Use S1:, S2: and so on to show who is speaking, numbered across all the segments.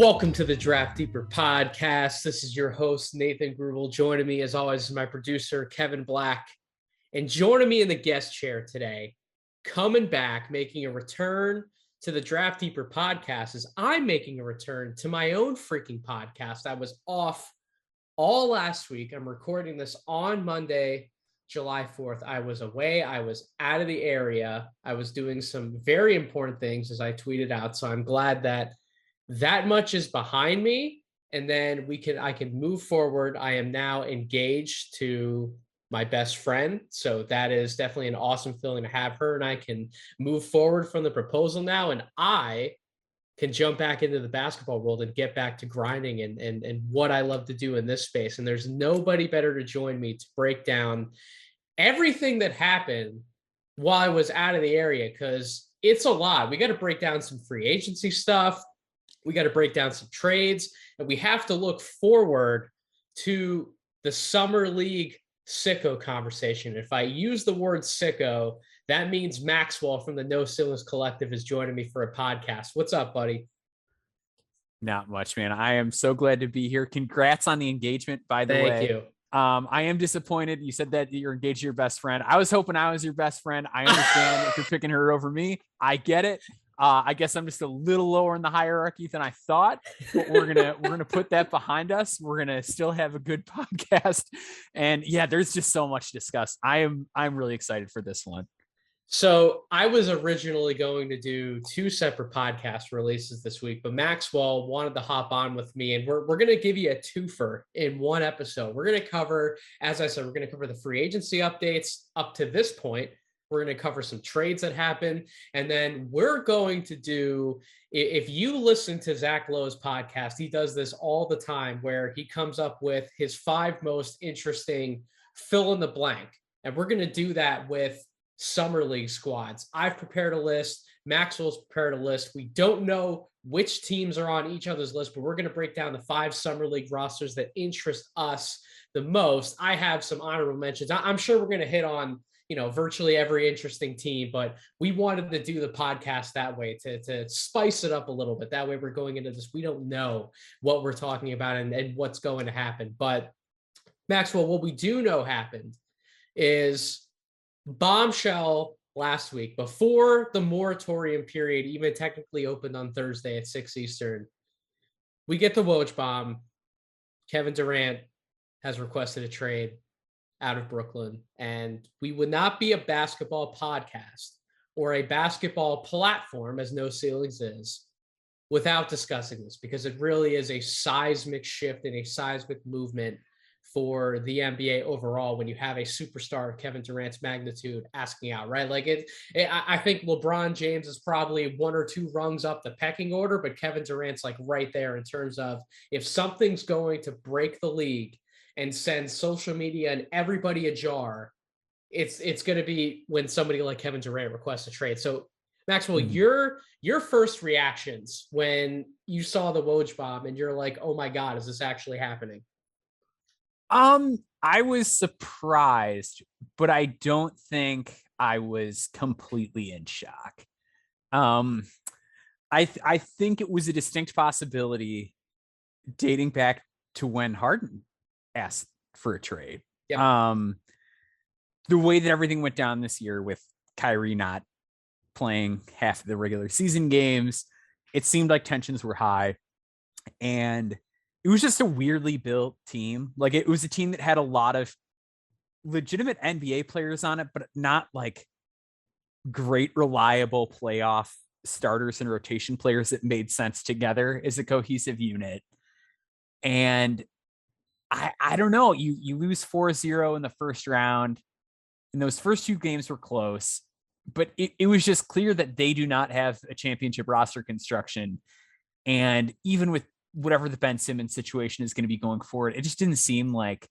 S1: Welcome to the Draft Deeper podcast. This is your host, Nathan Grubel. Joining me, as always, is my producer, Kevin Black. And joining me in the guest chair today, coming back, making a return to the Draft Deeper podcast, is I'm making a return to my own freaking podcast. I was off all last week. I'm recording this on Monday, July 4th. I was away. I was out of the area. I was doing some very important things, as I tweeted out. So I'm glad that much is behind me, and then I can move forward. I am now engaged to my best friend, so that is definitely an awesome feeling to have her, and I can move forward from the proposal now, and I can jump back into the basketball world and get back to grinding and what I love to do in this space. And there's nobody better to join me to break down everything that happened while I was out of the area, because it's a lot. We got to break down some free agency stuff. We got to break down some trades, and we have to look forward to the Summer League sicko conversation. If I use the word sicko, that means Maxwell from the No Ceilings Collective is joining me for a podcast. What's up, buddy?
S2: Not much, man. I am so glad to be here. Congrats on the engagement, by the way.
S1: Thank you.
S2: I am disappointed. You said that you're engaged to your best friend. I was hoping I was your best friend. I understand if you're picking her over me. I get it. I guess I'm just a little lower in the hierarchy than I thought, but we're gonna put that behind us. We're gonna still have a good podcast, and yeah, there's just so much to discuss. I'm really excited for this one.
S1: So I was originally going to do two separate podcast releases this week, but Maxwell wanted to hop on with me, and we're going to give you a twofer in one episode. We're going to cover, as I said, we're going to cover the free agency updates up to this point. We're going to cover some trades that happened. And then we're going to do, if you listen to Zach Lowe's podcast, he does this all the time where he comes up with his 5 most interesting fill in the blank. And we're going to do that with Summer League squads. I've prepared a list. Maxwell's prepared a list. We don't know which teams are on each other's list, but we're going to break down the 5 Summer League rosters that interest us the most. I have some honorable mentions. I'm sure we're going to hit on virtually every interesting team, but we wanted to do the podcast that way to spice it up a little bit. That way we're going into this, we don't know what we're talking about and what's going to happen. But Maxwell, what we do know happened is bombshell last week, before the moratorium period even technically opened on Thursday at 6 Eastern. We get the Woj bomb. Kevin Durant has requested a trade out of Brooklyn, and we would not be a basketball podcast or a basketball platform, as No Ceilings is, without discussing this, because it really is a seismic shift and a seismic movement for the NBA overall when you have a superstar of Kevin Durant's magnitude asking out, right? Like I think LeBron James is probably 1 or 2 rungs up the pecking order, but Kevin Durant's like right there in terms of, if something's going to break the league and send social media and everybody ajar, it's going to be when somebody like Kevin Durant requests a trade. So Maxwell, your first reactions when you saw the Woj bomb and you're like, oh my God, is this actually happening?
S2: I was surprised, but I don't think I was completely in shock. I think it was a distinct possibility dating back to when Harden asked for a trade.
S1: Yep.
S2: The way that everything went down this year with Kyrie not playing half of the regular season games, it seemed like tensions were high, and it was just a weirdly built team. Like, it was a team that had a lot of legitimate NBA players on it, but not like great, reliable playoff starters and rotation players that made sense together as a cohesive unit. And I don't know, you lose 4-0 in the first round, and those first 2 games were close, but it was just clear that they do not have a championship roster construction. And even with whatever the Ben Simmons situation is going to be going forward, it just didn't seem like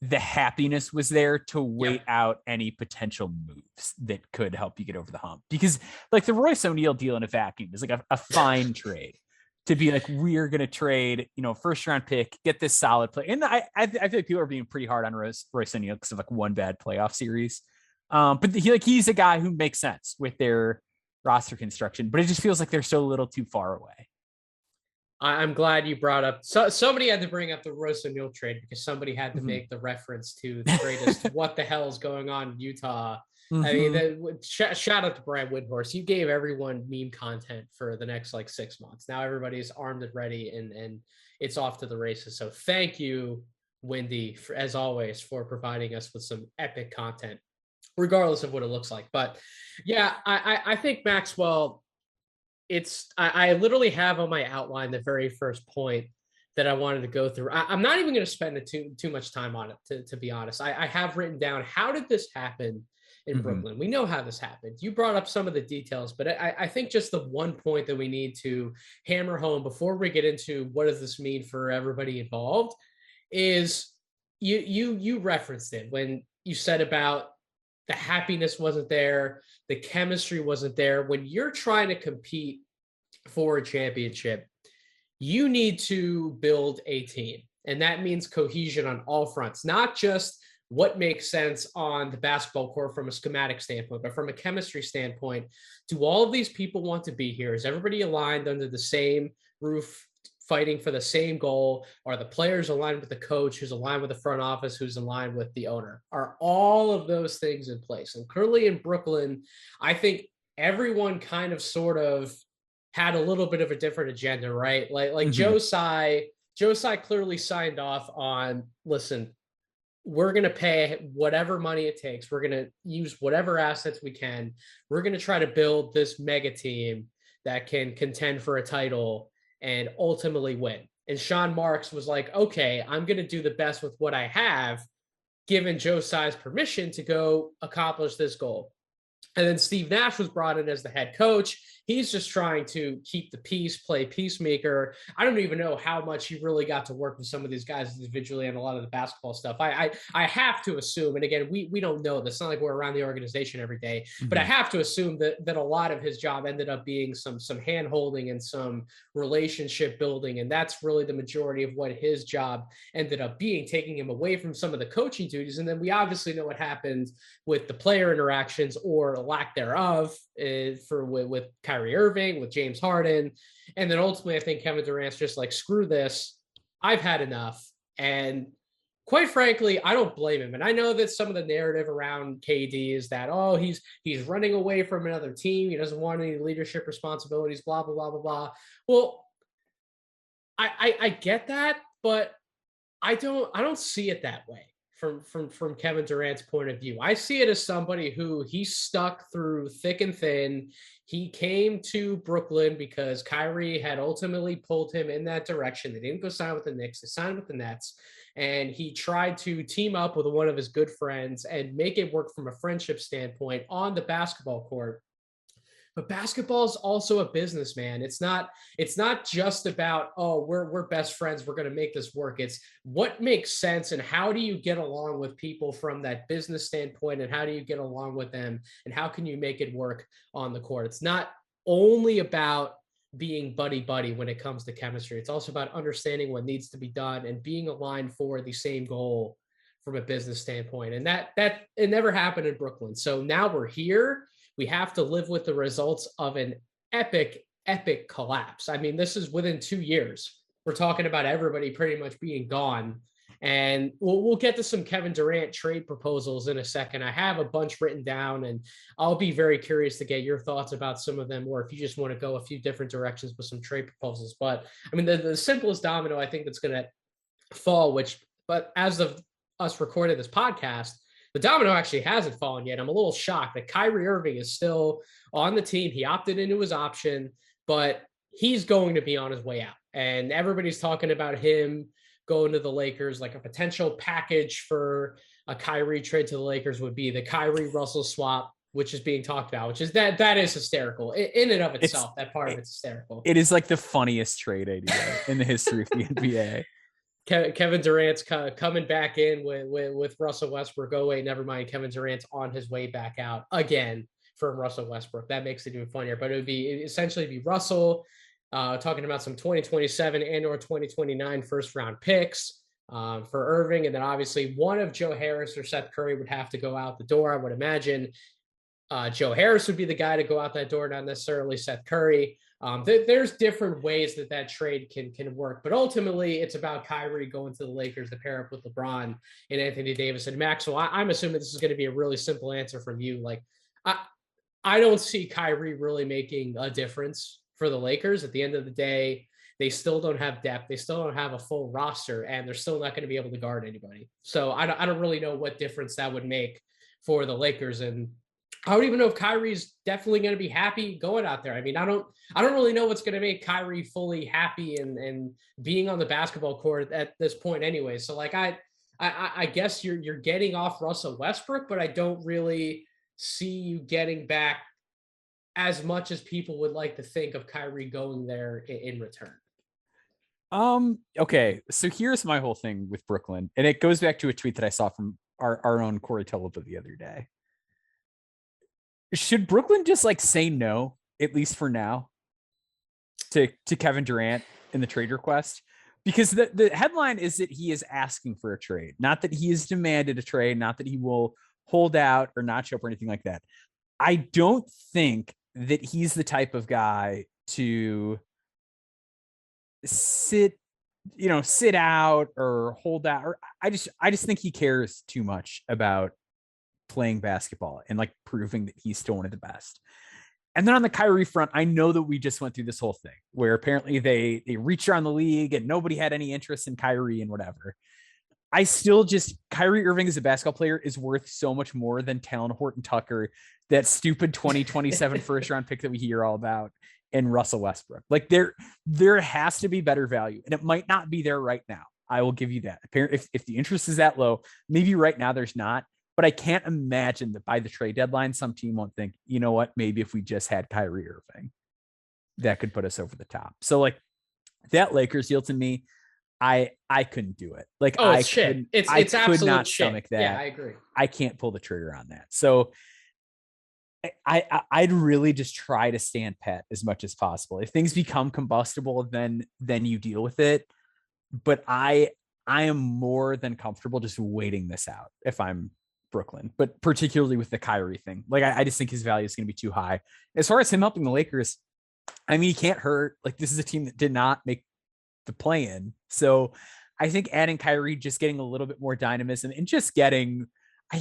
S2: the happiness was there to wait out any potential moves that could help you get over the hump. Because like the Royce O'Neal deal in a vacuum is like a fine trade to be like, we're going to trade, first round pick, get this solid play. And I feel like people are being pretty hard on Royce O'Neal because of like one bad playoff series. But he's a guy who makes sense with their roster construction, but it just feels like they're so little too far away.
S1: I'm glad you brought up. So somebody had to bring up the Royce O'Neal trade because somebody had to
S2: Mhm.
S1: make the reference to the greatest. What the hell is going on in Utah? I mean,
S2: Mhm.
S1: shout out to Brian Windhorst. You gave everyone meme content for the next like 6 months. Now everybody's armed and ready, and it's off to the races. So thank you, Wendy, as always, for providing us with some epic content, regardless of what it looks like. But yeah, I think Maxwell, I literally have on my outline the very first point that I wanted to go through. I'm not even going to spend too much time on it, to be honest. I have written down, how did this happen in
S2: Mhm.
S1: Brooklyn? We know how this happened. You brought up some of the details, but I think just the one point that we need to hammer home before we get into what does this mean for everybody involved is you referenced it when you said about the happiness wasn't there, the chemistry wasn't there. When you're trying to compete for a championship, you need to build a team. And that means cohesion on all fronts, not just what makes sense on the basketball court from a schematic standpoint, but from a chemistry standpoint. Do all of these people want to be here? Is everybody aligned under the same roof, fighting for the same goal? Are the players aligned with the coach, who's aligned with the front office, who's aligned with the owner? Are all of those things in place? And currently in Brooklyn, I think everyone kind of sort of had a little bit of a different agenda, right? Like
S2: Mhm.
S1: Joe Tsai clearly signed off on, listen, we're going to pay whatever money it takes. We're going to use whatever assets we can. We're going to try to build this mega team that can contend for a title and ultimately win. And Sean Marks was like, okay, I'm going to do the best with what I have, given Joe Tsai's permission to go accomplish this goal. And then Steve Nash was brought in as the head coach. He's just trying to keep the peace, play peacemaker. I don't even know how much he really got to work with some of these guys individually on a lot of the basketball stuff. I have to assume, and again, we don't know this. It's not like we're around the organization every day, but I
S2: Mhm.
S1: have to assume that a lot of his job ended up being some hand holding and some relationship building, and that's really the majority of what his job ended up being, taking him away from some of the coaching duties. And then we obviously know what happened with the player interactions or lack thereof with Kyrie Irving, with James Harden. And then ultimately, I think Kevin Durant's just like, screw this. I've had enough. And quite frankly, I don't blame him. And I know that some of the narrative around KD is that, oh, he's running away from another team. He doesn't want any leadership responsibilities, blah, blah, blah, blah, blah. Well, I get that, but I don't see it that way from Kevin Durant's point of view. I see it as somebody who he stuck through thick and thin. He came to Brooklyn because Kyrie had ultimately pulled him in that direction. They didn't go sign with the Knicks, they signed with the Nets. And he tried to team up with one of his good friends and make it work from a friendship standpoint on the basketball court. But basketball is also a business, man. It's not just about, oh, we're best friends, we're going to make this work. It's what makes sense and how do you get along with people from that business standpoint, and how do you get along with them, and how can you make it work on the court? It's not only about being buddy buddy when it comes to chemistry. It's also about understanding what needs to be done and being aligned for the same goal from a business standpoint. And that it never happened in Brooklyn. So now we're here. We have to live with the results of an epic collapse. I mean, this is within 2 years. We're talking about everybody pretty much being gone. And we'll get to some Kevin Durant trade proposals in a second. I have a bunch written down, and I'll be very curious to get your thoughts about some of them, or if you just want to go a few different directions with some trade proposals. But I mean, the simplest domino I think that's going to fall, but as of us recording this podcast, the domino actually hasn't fallen yet. I'm a little shocked that Kyrie Irving is still on the team. He opted into his option, but he's going to be on his way out. And everybody's talking about him going to the Lakers. Like a potential package for a Kyrie trade to the Lakers would be the Kyrie Russell swap, which is being talked about, which is that is hysterical in and of
S2: It's
S1: itself. That part of it's hysterical.
S2: it is like the funniest trade idea in the history of the NBA.
S1: Kevin Durant's coming back in with Russell Westbrook. Oh wait, never mind. Kevin Durant's on his way back out again from Russell Westbrook. That makes it even funnier. But it essentially be Russell talking about some 2027 and or 2029 first round picks for Irving, and then obviously one of Joe Harris or Seth Curry would have to go out the door, I would imagine. Joe Harris would be the guy to go out that door, not necessarily Seth Curry. There's different ways that trade can work, but ultimately it's about Kyrie going to the Lakers to pair up with LeBron and Anthony Davis and Maxwell. I'm assuming this is going to be a really simple answer from you. Like, I don't see Kyrie really making a difference for the Lakers. At the end of the day, they still don't have depth. They still don't have a full roster, and they're still not going to be able to guard anybody. So I don't really know what difference that would make for the Lakers. And I don't even know if Kyrie's definitely going to be happy going out there. I mean, I don't really know what's going to make Kyrie fully happy and being on the basketball court at this point anyway. So like I guess you're getting off Russell Westbrook, but I don't really see you getting back as much as people would like to think of Kyrie going there in return.
S2: Okay, so here's my whole thing with Brooklyn, and it goes back to a tweet that I saw from our own Corey Tulaba the other day. Should Brooklyn just like say no, at least for now, to Kevin Durant in the trade request? Because the headline is that he is asking for a trade, not that he has demanded a trade, not that he will hold out or not show up or anything like that. I don't think that he's the type of guy to sit out or hold out. Or I just think he cares too much about playing basketball and like proving that he's still one of the best. And then on the Kyrie front, I know that we just went through this whole thing where apparently they reached around the league and nobody had any interest in Kyrie and whatever. Kyrie Irving as a basketball player is worth so much more than Talon Horton Tucker, that stupid 2027 first round pick that we hear all about, and Russell Westbrook. Like there has to be better value, and it might not be there right now. I will give you that. If the interest is that low, maybe right now there's not, but I can't imagine that by the trade deadline, some team won't think, you know what, maybe if we just had Kyrie Irving, that could put us over the top. So like that Lakers deal to me, I couldn't do it. Like,
S1: oh, it's shit. It's
S2: could not
S1: shit.
S2: stomach that.
S1: Yeah, I agree.
S2: I can't pull the trigger on that. So I'd really just try to stand pat as much as possible. If things become combustible, then you deal with it. But I am more than comfortable just waiting this out if I'm Brooklyn, but particularly with the Kyrie thing. Like, I just think his value is going to be too high. As far as him helping the Lakers, I mean, he can't hurt. Like, this is a team that did not make the play-in. So I think adding Kyrie, just getting a little bit more dynamism and just getting,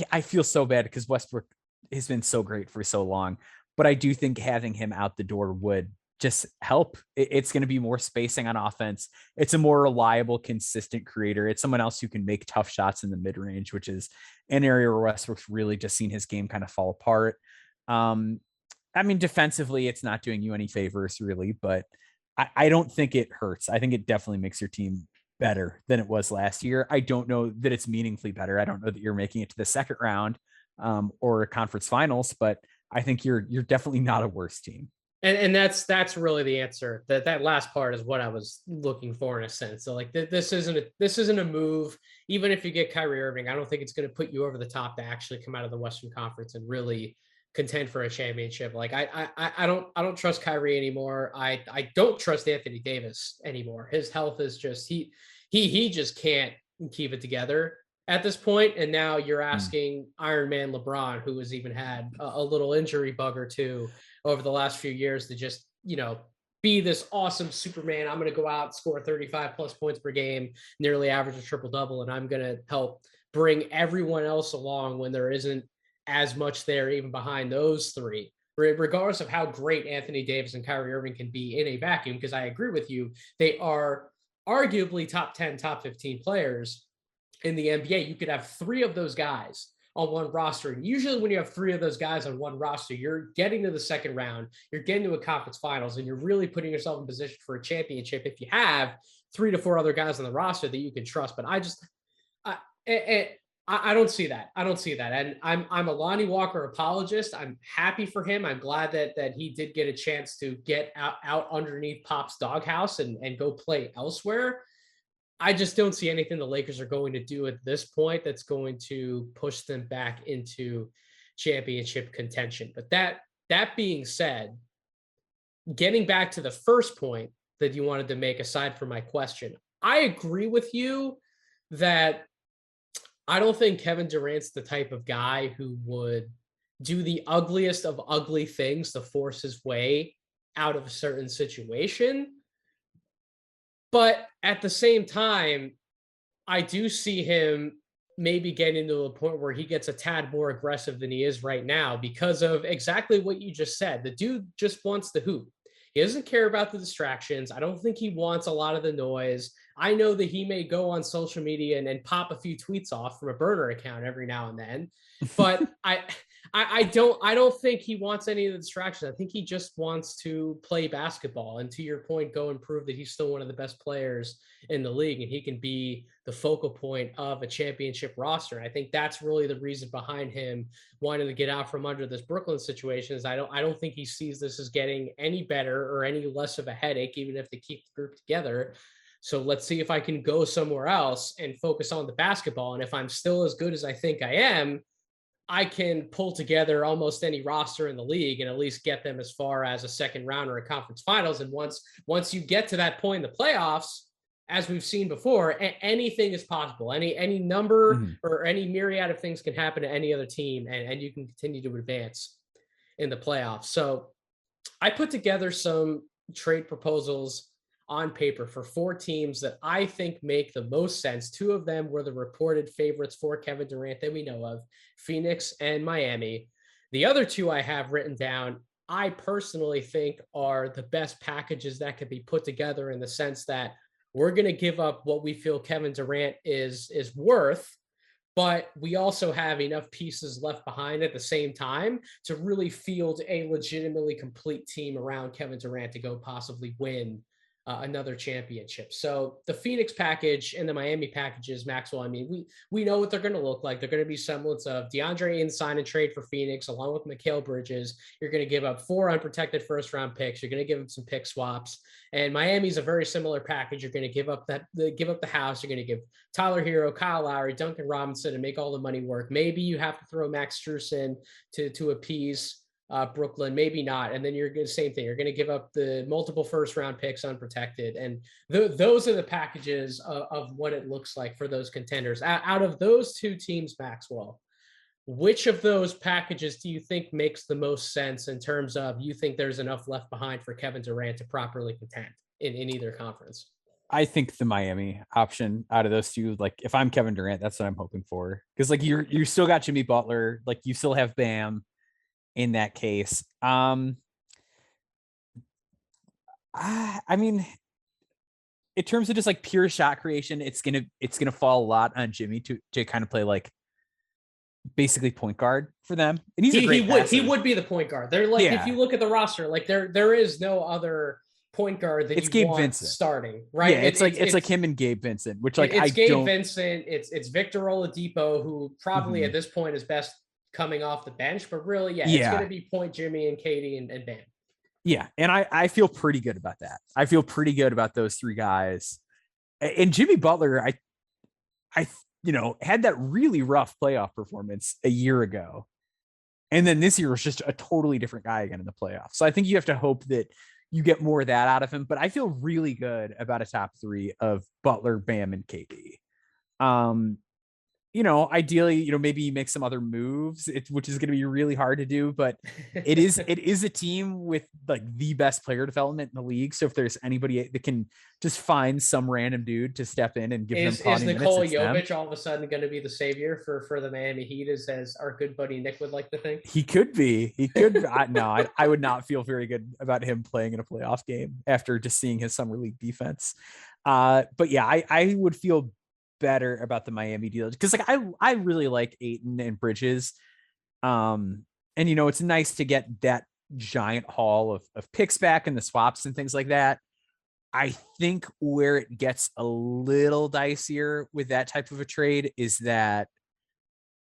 S2: I feel so bad because Westbrook has been so great for so long, but I do think having him out the door would just help. It's going to be more spacing on offense. It's a more reliable, consistent creator. It's someone else who can make tough shots in the mid-range, which is an area where Westbrook's really just seen his game kind of fall apart. I mean, defensively, it's not doing you any favors really, but I don't think it hurts. I think it definitely makes your team better than it was last year. I don't know that it's meaningfully better. I don't know that you're making it to the second round or conference finals, but I think you're definitely not a worse team.
S1: And that's really the answer. That last part is what I was looking for in a sense. So like this isn't a move. Even if you get Kyrie Irving, I don't think it's going to put you over the top to actually come out of the Western Conference and really contend for a championship. Like I don't trust Kyrie anymore. I don't trust Anthony Davis anymore. His health is just he just can't keep it together at this point. And now you're asking Iron Man LeBron, who has even had a little injury bug or two over the last few years, to just, be this awesome Superman. I'm going to go out, score 35 plus points per game, nearly average a triple double, and I'm going to help bring everyone else along when there isn't as much there even behind those three, regardless of how great Anthony Davis and Kyrie Irving can be in a vacuum. Because I agree with you, they are arguably top 10, top 15 players in the NBA. You could have three of those guys on one roster. And usually when you have three of those guys on one roster, you're getting to the second round, you're getting to a conference finals, and you're really putting yourself in position for a championship if you have 3 to 4 other guys on the roster that you can trust. But I don't see that. I don't see that. And I'm a Lonnie Walker apologist. I'm happy for him. I'm glad that he did get a chance to get out underneath Pop's doghouse and go play elsewhere. I just don't see anything the Lakers are going to do at this point that's going to push them back into championship contention. But that being said, getting back to the first point that you wanted to make, aside from my question, I agree with you that I don't think Kevin Durant's the type of guy who would do the ugliest of ugly things to force his way out of a certain situation. But at the same time, I do see him maybe getting to a point where he gets a tad more aggressive than he is right now because of exactly what you just said. The dude just wants to hoop. He doesn't care about the distractions. I don't think he wants a lot of the noise. I know that he may go on social media and pop a few tweets off from a burner account every now and then, but I don't think he wants any of the distractions. I think he just wants to play basketball. And to your point, go and prove that he's still one of the best players in the league and he can be the focal point of a championship roster. I think that's really the reason behind him wanting to get out from under this Brooklyn situation. Is I don't think he sees this as getting any better or any less of a headache, even if they keep the group together. So let's see if I can go somewhere else and focus on the basketball. And if I'm still as good as I think I am, I can pull together almost any roster in the league and at least get them as far as a second round or a conference finals. And once you get to that point in the playoffs, as we've seen before, anything is possible. Any number or any myriad of things can happen to any other team, and you can continue to advance in the playoffs. So I put together some trade proposals on paper for 4 teams that I think make the most sense. 2 of them were the reported favorites for Kevin Durant that we know of, Phoenix and Miami. The other 2 I have written down, I personally think are the best packages that could be put together in the sense that we're going to give up what we feel Kevin Durant is worth, but we also have enough pieces left behind at the same time to really field a legitimately complete team around Kevin Durant to go possibly win another championship. So the Phoenix package and the Miami packages, Maxwell, I mean, we know what they're going to look like. They're going to be semblance of DeAndre Ayton sign and trade for Phoenix along with Mikal Bridges. You're going to give up 4 unprotected first round picks. You're going to give them some pick swaps. And Miami's a very similar package. You're going to give up the house. You're going to give Tyler Hero, Kyle Lowry, Duncan Robinson, and make all the money work. Maybe you have to throw Max Strus in to appease Brooklyn, maybe not. And then you're going to same thing. You're going to give up the multiple first round picks unprotected. And those are the packages of what it looks like for those contenders. Out of those 2 teams, Maxwell, which of those packages do you think makes the most sense in terms of you think there's enough left behind for Kevin Durant to properly contend in either conference?
S2: I think the Miami option out of those 2, like if I'm Kevin Durant, that's what I'm hoping for. Because like you still got Jimmy Butler, like you still have Bam in that case. I mean, in terms of just like pure shot creation, it's gonna fall a lot on Jimmy to kind of play like basically point guard for them. And he's a great passer.
S1: He would be the point guard. They're like, if you look at the roster, like there is no other point guard that
S2: it's
S1: you
S2: Gabe
S1: want
S2: Vincent
S1: starting, right?
S2: Yeah, it's like him and Gabe Vincent, which like
S1: it's Gabe Vincent, it's Victor Oladipo, who probably at this point is best coming off the bench, but really, it's going to be point Jimmy and Katie and Bam.
S2: Yeah, and I feel pretty good about that. I feel pretty good about those 3 guys. And Jimmy Butler, I had that really rough playoff performance a year ago. And then this year was just a totally different guy again in the playoffs. So I think you have to hope that you get more of that out of him. But I feel really good about a top 3 of Butler, Bam, and KD. Ideally, maybe you make some other moves, which is going to be really hard to do, but it is a team with like the best player development in the league. So if there's anybody that can just find some random dude to step in and give them
S1: is Nikola Jovic all of a sudden going to be the savior for the Miami Heat, as our good buddy Nick would like to think?
S2: He could be. I would not feel very good about him playing in a playoff game after just seeing his summer league defense. But yeah, I would feel better about the Miami deal because like I really like Ayton and Bridges, and it's nice to get that giant haul of picks back and the swaps and things like that. I think where it gets a little dicier with that type of a trade is that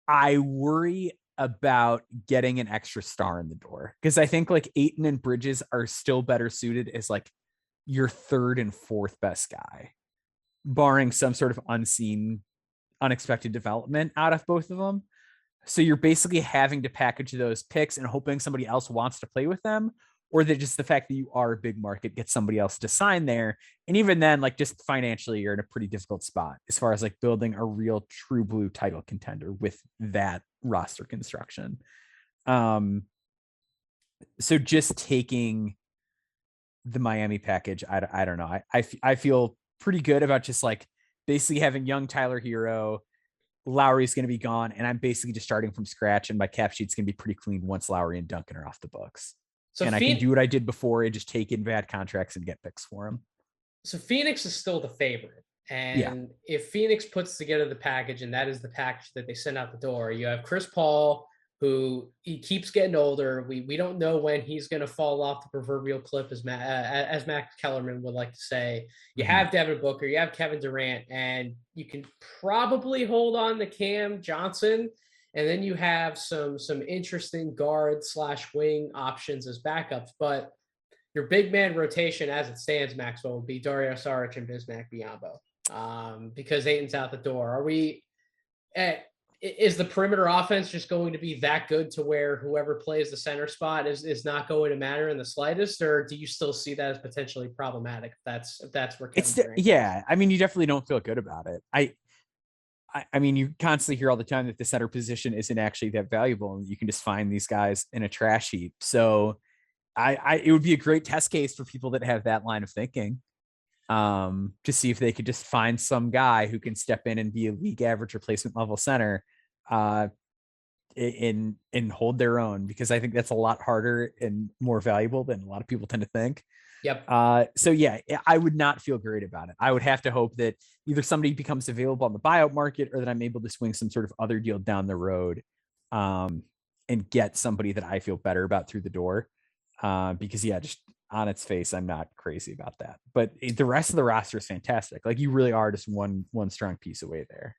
S2: I worry about getting an extra star in the door, because I think like Ayton and Bridges are still better suited as like your 3rd and 4th best guy, barring some sort of unexpected development out of both of them. So you're basically having to package those picks and hoping somebody else wants to play with them, or that just the fact that you are a big market gets somebody else to sign there. And even then, like just financially, you're in a pretty difficult spot as far as like building a real true blue title contender with that roster construction. So just taking the Miami package, I don't know. I feel pretty good about just like basically having young Tyler Hero. Lowry's going to be gone, and I'm basically just starting from scratch, and my cap sheet's going to be pretty clean once Lowry and Duncan are off the books.
S1: So
S2: and I can do what I did before and just take in bad contracts and get picks for them.
S1: So Phoenix is still the favorite.
S2: Yeah.
S1: And if Phoenix puts together the package, and that is the package that they send out the door, you have Chris Paul, who he keeps getting older. We don't know when he's going to fall off the proverbial cliff, as Max Kellerman would like to say. You have Devin Booker, you have Kevin Durant, and you can probably hold on to Cam Johnson. And then you have some interesting guard / wing options as backups. But your big man rotation as it stands, Maxwell, would be Dario Saric and Bismack Biyombo, because Ayton's out the door. Are we is the perimeter offense just going to be that good to where whoever plays the center spot is not going to matter in the slightest, or do you still see that as potentially problematic if that's where Kevin Durant
S2: yeah, I mean, you definitely don't feel good about it. I mean, you constantly hear all the time that the center position isn't actually that valuable, and you can just find these guys in a trash heap. So it would be a great test case for people that have that line of thinking, to see if they could just find some guy who can step in and be a league average replacement level center, and hold their own, because I think that's a lot harder and more valuable than a lot of people tend to think.
S1: Yep.
S2: So yeah, I would not feel great about it. I would have to hope that either somebody becomes available on the buyout market, or that I'm able to swing some sort of other deal down the road, and get somebody that I feel better about through the door. Because yeah, just on its face, I'm not crazy about that. But the rest of the roster is fantastic. Like, you really are just one strong piece away there.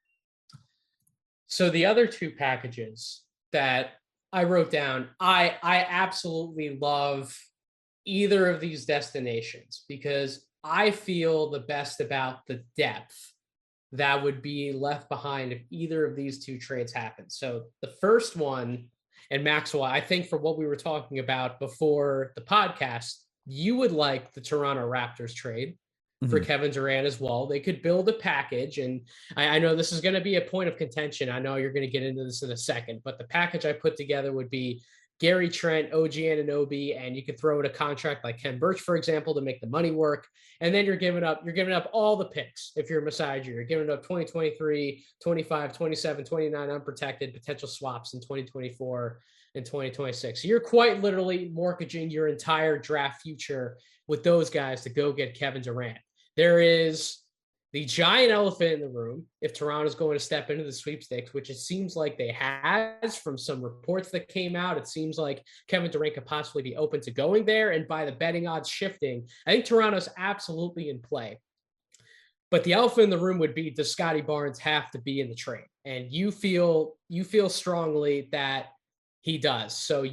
S1: So the other two packages that I wrote down, I absolutely love either of these destinations, because I feel the best about the depth that would be left behind if either of these two trades happen. So the first one, and Maxwell, I think for what we were talking about before the podcast, you would like the Toronto Raptors trade for Kevin Durant as well. They could build a package, and I know this is going to be a point of contention. I know you're going to get into this in a second, but the package I put together would be Gary Trent, OG Anunoby, and you could throw in a contract like Ken Birch, for example, to make the money work. And then you're giving up all the picks. If you're Masai, you're giving up 2023, 25, 27, 29 unprotected potential swaps in 2024 and 2026. So you're quite literally mortgaging your entire draft future with those guys to go get Kevin Durant. There is the giant elephant in the room if Toronto is going to step into the sweepstakes, which it seems like they has from some reports that came out. It seems like Kevin Durant could possibly be open to going there. And by the betting odds shifting, I think Toronto's absolutely in play. But the elephant in the room would be, does Scotty Barnes have to be in the trade? And you feel strongly that he does. So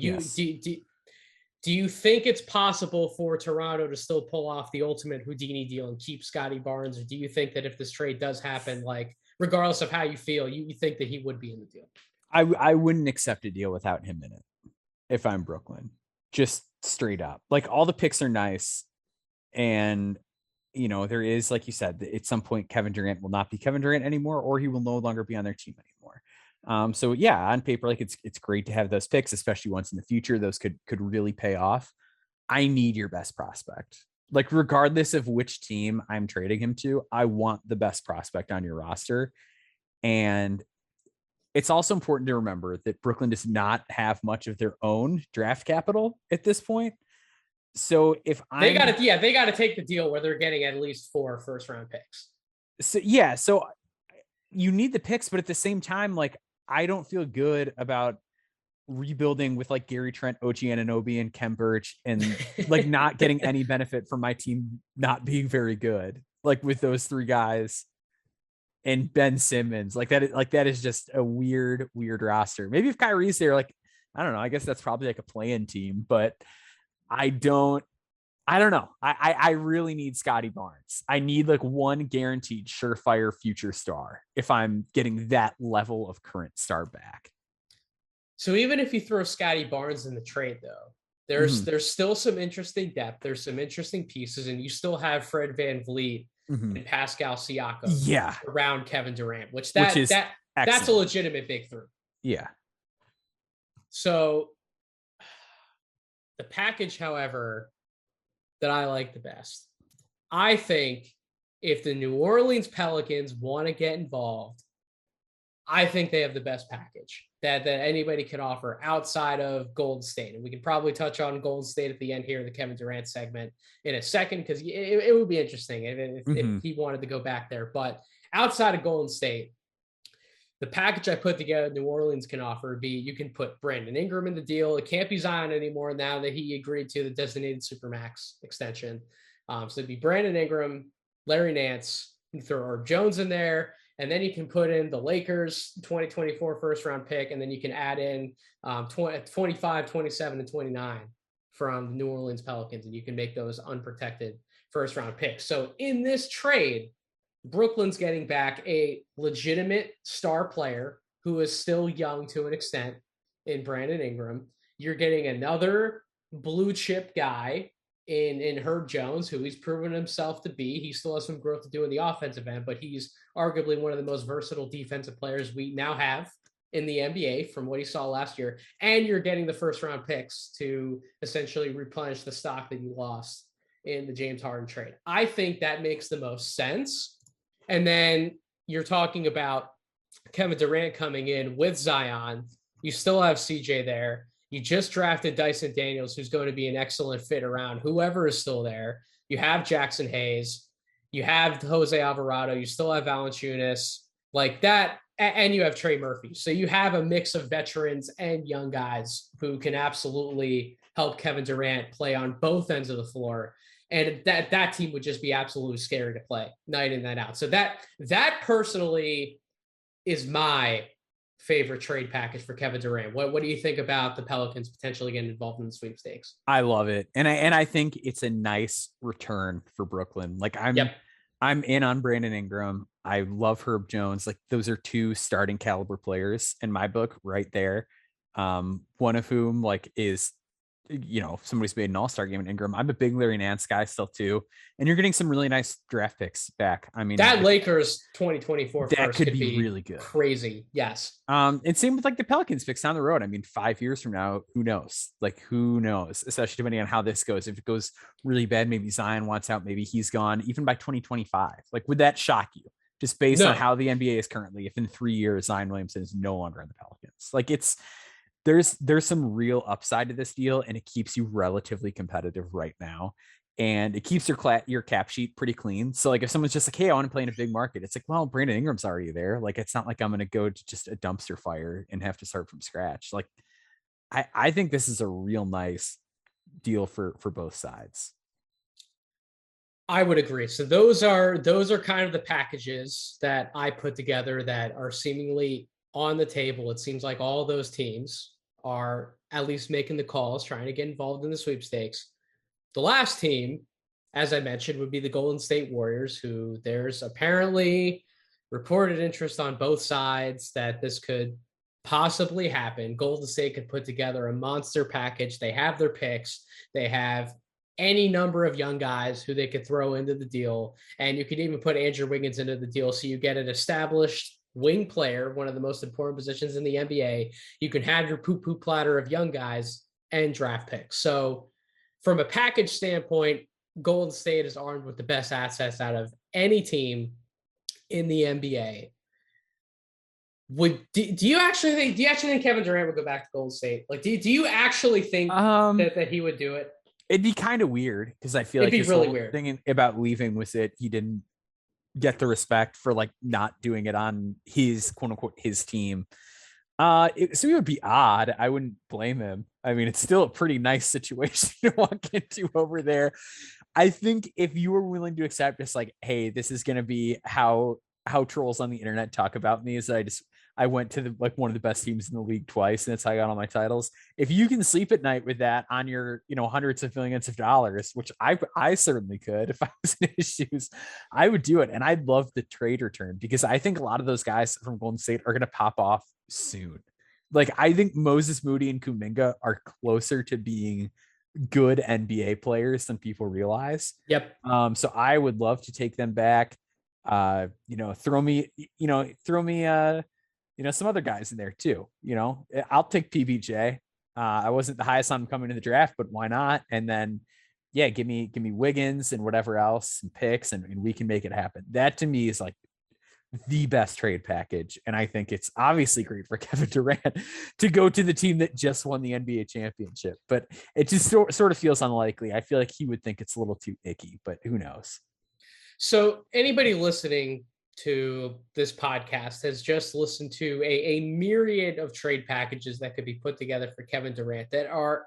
S1: do you think it's possible for Toronto to still pull off the ultimate Houdini deal and keep Scotty Barnes? Or do you think that if this trade does happen, like, regardless of how you feel, you think that he would be in the deal?
S2: I wouldn't accept a deal without him in it if I'm Brooklyn. Just straight up. Like, all the picks are nice. And, you know, there is, like you said, at some point, Kevin Durant will not be Kevin Durant anymore, or he will no longer be on their team anymore. So yeah, on paper, like, it's great to have those picks, especially once in the future, those could really pay off. I need your best prospect. Like, regardless of which team I'm trading him to, I want the best prospect on your roster. And it's also important to remember that Brooklyn does not have much of their own draft capital at this point. So if
S1: they got to take the deal where they're getting at least 4 first-round picks.
S2: So yeah, so you need the picks, but at the same time, like, I don't feel good about rebuilding with like Gary Trent, OG Anunoby, and Ken Birch, and like not getting any benefit from my team not being very good, like with those 3 guys and Ben Simmons. Like that is just a weird roster. Maybe if Kyrie's there, like, I don't know, I guess that's probably like a play-in team, but I don't know. I really need Scotty Barnes. I need like one guaranteed surefire future star if I'm getting that level of current star back.
S1: So even if you throw Scotty Barnes in the trade, though, there's still some interesting depth. There's some interesting pieces, and you still have Fred VanVleet and Pascal Siakam around Kevin Durant, which that's a legitimate big three.
S2: Yeah.
S1: So The package, however, that I like the best, I think if the New Orleans Pelicans want to get involved, I think they have the best package that anybody can offer outside of Golden State. And we can probably touch on Golden State at the end here in the Kevin Durant segment in a second, because it would be interesting if he wanted to go back there. But outside of Golden State, the package I put together New Orleans can offer would be you can put Brandon Ingram in the deal. It can't be Zion anymore now that he agreed to the designated Supermax extension. So it'd be Brandon Ingram, Larry Nance, you throw Herb Jones in there, and then you can put in the Lakers 2024 first round pick, and then you can add in 25, 27, and 29 from the New Orleans Pelicans, and you can make those unprotected first round picks. So in this trade, Brooklyn's getting back a legitimate star player who is still young to an extent in Brandon Ingram. You're getting another blue chip guy in Herb Jones, who he's proven himself to be. He still has some growth to do in the offensive end, but he's arguably one of the most versatile defensive players we now have in the NBA from what he saw last year. And you're getting the first round picks to essentially replenish the stock that you lost in the James Harden trade. I think that makes the most sense. And then you're talking about Kevin Durant coming in with Zion. You still have CJ there. You just drafted Dyson Daniels, who's going to be an excellent fit around whoever is still there. You have Jackson Hayes. You have Jose Alvarado. You still have Valanciunas. Like that. And you have Trey Murphy. So you have a mix of veterans and young guys who can absolutely help Kevin Durant play on both ends of the floor. And that team would just be absolutely scary to play night in, night out. So that personally is my favorite trade package for Kevin Durant. What do you think about the Pelicans potentially getting involved in the sweepstakes?
S2: I love it. And I think it's a nice return for Brooklyn. Like I'm in on Brandon Ingram. I love Herb Jones. Like those are two starting caliber players in my book right there. One of whom like is, somebody's made an all-star game in Ingram. I'm a big Larry Nance guy still too. And you're getting some really nice draft picks back. I mean,
S1: that Lakers 2024
S2: that
S1: first
S2: could be really good.
S1: Crazy. Yes.
S2: And same with like the Pelicans picks down the road. I mean, 5 years from now, who knows? Like who knows? Especially depending on how this goes. If it goes really bad, maybe Zion wants out, maybe he's gone even by 2025. Like, would that shock you? Just based on how the NBA is currently, if in 3 years Zion Williamson is no longer in the Pelicans. Like there's some real upside to this deal, and it keeps you relatively competitive right now, and it keeps your cap sheet pretty clean. So like if someone's just like, hey, I want to play in a big market, it's like, well, Brandon Ingram's already there. Like it's not like I'm going to go to just a dumpster fire and have to start from scratch. Like I think this is a real nice deal for both sides.
S1: I would agree. So those are kind of the packages that I put together that are seemingly on the table. It seems like all those teams are at least making the calls, trying to get involved in the sweepstakes. The last team, as I mentioned, would be the Golden State Warriors, who there's apparently reported interest on both sides that this could possibly happen. Golden State could put together a monster package. They have their picks. They have any number of young guys who they could throw into the deal. And you could even put Andrew Wiggins into the deal. So you get an established wing player, one of the most important positions in the NBA. You can have your poo-poo platter of young guys and draft picks. So from a package standpoint, Golden State is armed with the best assets out of any team in the NBA. Do you actually think Kevin Durant would go back to Golden State? Like, do you actually think that he would do it?
S2: It'd be kind of weird because I feel like his really weird thing about leaving was that he didn't get the respect for like not doing it on his quote unquote his team. So it would be odd. I wouldn't blame him. I mean, it's still a pretty nice situation to walk into over there. I think if you were willing to accept just like, hey, this is going to be how trolls on the internet talk about me, is that I went to one of the best teams in the league twice, and that's how I got all my titles. If you can sleep at night with that on your, hundreds of millions of dollars, which I certainly could, if I was in his shoes, I would do it. And I'd love the trade return because I think a lot of those guys from Golden State are going to pop off soon. Like I think Moses Moody and Kuminga are closer to being good NBA players than people realize.
S1: Yep.
S2: So I would love to take them back. Throw me some other guys in there too. I'll take PBJ. I wasn't the highest on him coming to the draft, but why not? And then, yeah, give me Wiggins and whatever else and picks, and we can make it happen. That to me is like the best trade package. And I think it's obviously great for Kevin Durant to go to the team that just won the NBA championship, but it just sort of feels unlikely. I feel like he would think it's a little too icky, but who knows?
S1: So anybody listening to this podcast has just listened to a myriad of trade packages that could be put together for Kevin Durant that are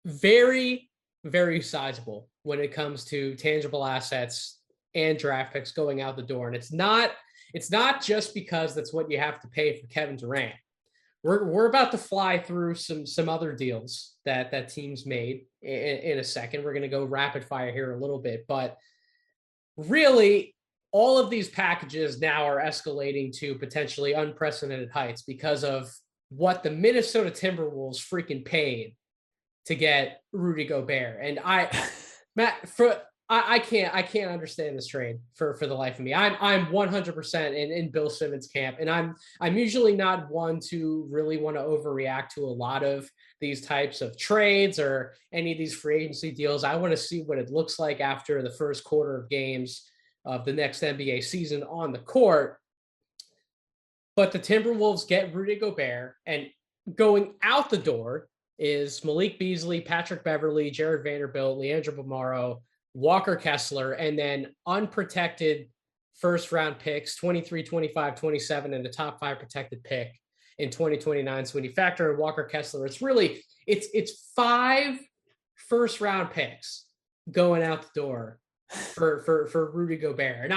S1: very, very sizable when it comes to tangible assets and draft picks going out the door. And it's not just because that's what you have to pay for Kevin Durant. We're about to fly through some other deals that teams made in a second. We're going to go rapid fire here a little bit, but really, all of these packages now are escalating to potentially unprecedented heights because of what the Minnesota Timberwolves freaking paid to get Rudy Gobert. And I can't understand this trade for the life of me. I'm 100% in Bill Simmons camp, and I'm usually not one to really want to overreact to a lot of these types of trades or any of these free agency deals. I want to see what it looks like after the first quarter of games of the next NBA season on the court. But the Timberwolves get Rudy Gobert, and going out the door is Malik Beasley, Patrick Beverley, Jared Vanderbilt, Leandro Bomaro, Walker Kessler, and then unprotected first round picks, 23, 25, 27, and the top 5 protected pick in 2029. So when you factor in Walker Kessler, it's 5 first round picks going out the door for Rudy Gobert. And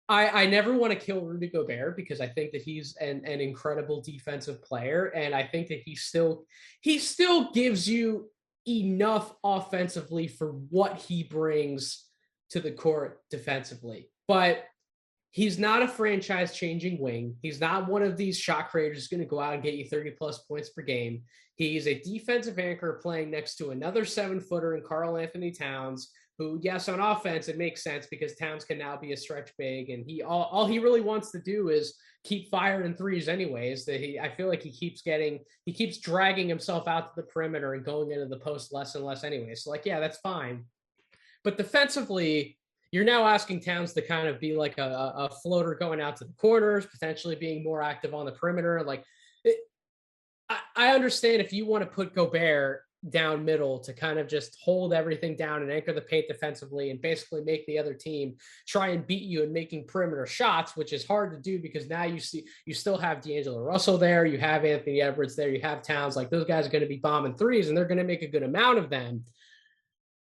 S1: I never want to kill Rudy Gobert because I think that he's an incredible defensive player. And I think that he still gives you enough offensively for what he brings to the court defensively. But he's not a franchise changing wing. He's not one of these shot creators who's going to go out and get you 30 plus points per game. He's a defensive anchor playing next to another 7-footer in Karl Anthony Towns, who, yes, on offense, it makes sense because Towns can now be a stretch big. And all he really wants to do is keep firing threes anyways. I feel like he keeps dragging himself out to the perimeter and going into the post less and less anyways. So, like, yeah, that's fine. But defensively, you're now asking Towns to kind of be like a floater going out to the corners, potentially being more active on the perimeter. Like, I understand if you want to put Gobert down middle to kind of just hold everything down and anchor the paint defensively and basically make the other team try and beat you in making perimeter shots, which is hard to do because now you still have D'Angelo Russell there, you have Anthony Edwards there, you have Towns. Like, those guys are going to be bombing threes and they're going to make a good amount of them.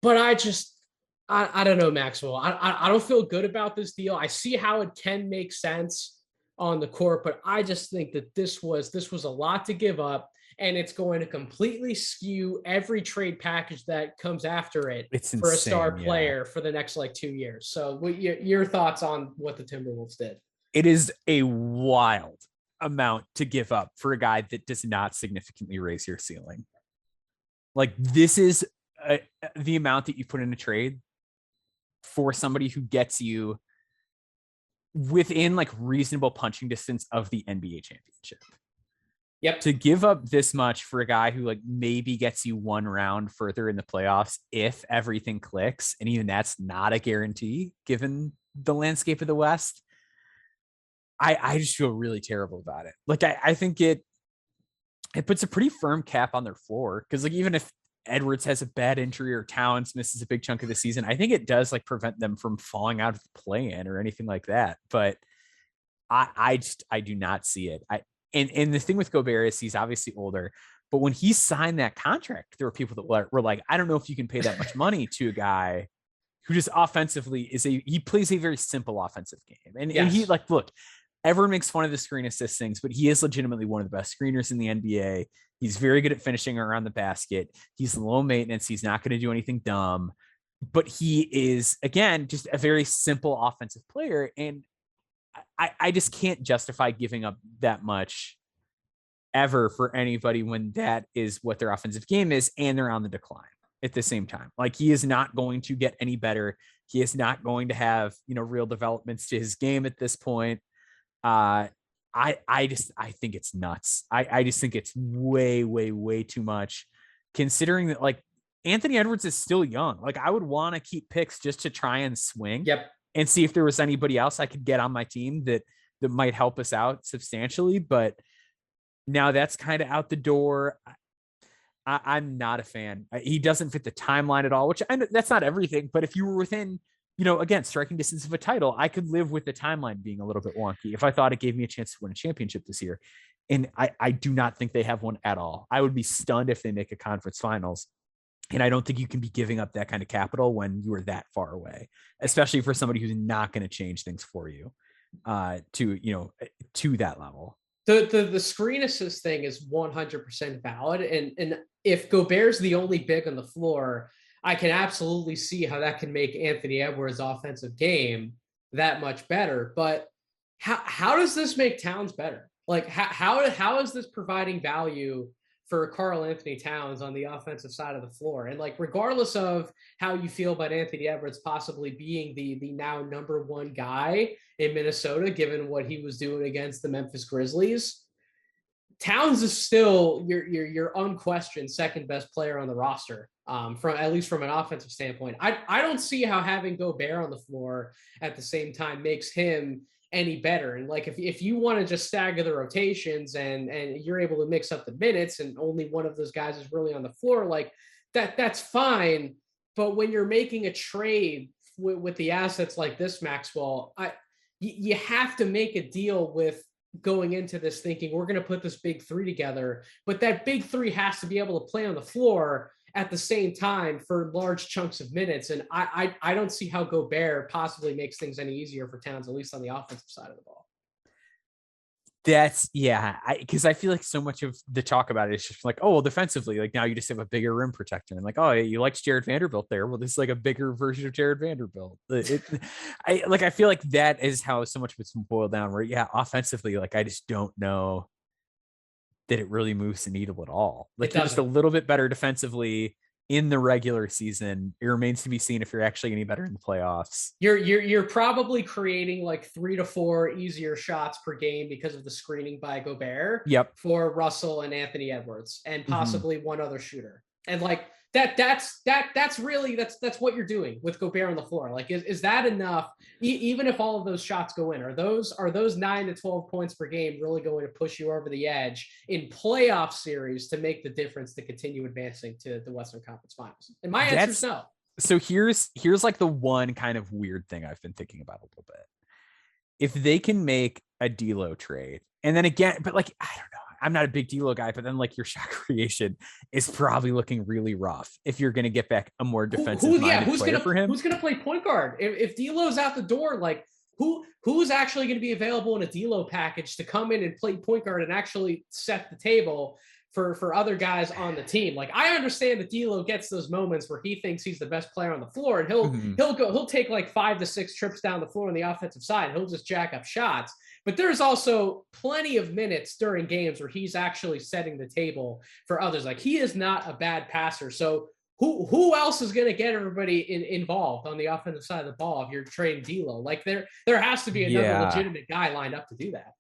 S1: But I don't know, Maxwell. I don't feel good about this deal. I see how it can make sense on the court, but I just think that this was a lot to give up, and it's going to completely skew every trade package that comes after it for a star player for the next 2 years. So your thoughts on what the Timberwolves did?
S2: It is a wild amount to give up for a guy that does not significantly raise your ceiling. Like, this is the amount that you put in a trade for somebody who gets you within reasonable punching distance of the NBA championship.
S1: Yep.
S2: To give up this much for a guy who maybe gets you one round further in the playoffs if everything clicks, and even that's not a guarantee given the landscape of the West. I just feel really terrible about it. I think it puts a pretty firm cap on their floor, because even if Edwards has a bad injury or Towns misses a big chunk of the season, I think it does prevent them from falling out of the play-in or anything like that. But I do not see it. And the thing with Gobert is he's obviously older, but when he signed that contract, there were people that were like, I don't know if you can pay that much money to a guy who just offensively he plays a very simple offensive game. And he look, everyone makes fun of the screen assist things, but he is legitimately one of the best screeners in the NBA. He's very good at finishing around the basket. He's low maintenance. He's not going to do anything dumb, but he is, again, just a very simple offensive player. And I just can't justify giving up that much ever for anybody when that is what their offensive game is, and they're on the decline at the same time. He is not going to get any better. He is not going to have, real developments to his game at this point. I I think it's nuts. I just think it's way too much, considering that like Anthony Edwards is still young. Like I would want to keep picks just to try and swing
S1: Yep.
S2: and see if there was anybody else I could get on my team that might help us out substantially. But now that's kind of out the door. I'm not a fan. He doesn't fit the timeline at all, which I know that's not everything, but if you were within, again, striking distance of a title, I could live with the timeline being a little bit wonky if I thought it gave me a chance to win a championship this year. And I do not think they have one at all. I would be stunned if they make a conference finals. And I don't think you can be giving up that kind of capital when you are that far away, especially for somebody who's not going to change things for you to that level.
S1: The screen assist thing is 100% valid. And if Gobert's the only big on the floor, I can absolutely see how that can make Anthony Edwards' offensive game that much better. But how does this make Towns better? Like how is this providing value for Karl Anthony Towns on the offensive side of the floor? And like, regardless of how you feel about Anthony Edwards possibly being the now number one guy in Minnesota, given what he was doing against the Memphis Grizzlies, Towns is still your unquestioned second best player on the roster, from at least from an offensive standpoint. I don't see how having Gobert on the floor at the same time makes him any better. And like, if you want to just stagger the rotations and you're able to mix up the minutes and only one of those guys is really on the floor, like that's fine. But when you're making a trade with the assets like this, Maxwell, you have to make a deal with going into this thinking we're going to put this big three together, but that big three has to be able to play on the floor at the same time for large chunks of minutes. And I don't see how Gobert possibly makes things any easier for Towns, at least on the offensive side of the ball.
S2: That's because I feel like so much of the talk about it is just like, oh, well, defensively, like now you just have a bigger rim protector, and like, oh, you liked Jared Vanderbilt there. Well, this is like a bigger version of Jared Vanderbilt. I feel like that is how so much of it's boiled down. Where offensively, like I just don't know that it really moves the needle at all. Like you're just a little bit better defensively in the regular season. It remains to be seen if you're actually any better in the playoffs.
S1: You're probably creating like 3 to 4 easier shots per game because of the screening by Gobert.
S2: Yep.
S1: For Russell and Anthony Edwards and possibly one other shooter. And like that's what you're doing with Gobert on the floor. Like, is that enough? Even if all of those shots go in, are those 9 to 12 points per game really going to push you over the edge in playoff series to make the difference to continue advancing to the Western Conference Finals? And my answer is no.
S2: So here's like the one kind of weird thing I've been thinking about a little bit. If they can make a D'Lo trade, and then again, but like, I don't know, I'm not a big D'Lo guy, but then like your shot creation is probably looking really rough if you're going to get back a more defensive player for him.
S1: Who's going to play point guard? If D'Lo's out the door, like who's actually going to be available in a D'Lo package to come in and play point guard and actually set the table for other guys on the team? Like, I understand that D'Lo gets those moments where he thinks he's the best player on the floor, and he'll take like 5 to 6 trips down the floor on the offensive side. He'll just jack up shots. But there's also plenty of minutes during games where he's actually setting the table for others. Like, he is not a bad passer. So who else is going to get everybody involved on the offensive side of the ball if you're trading D'Lo? Like, there has to be another legitimate guy lined up to do that.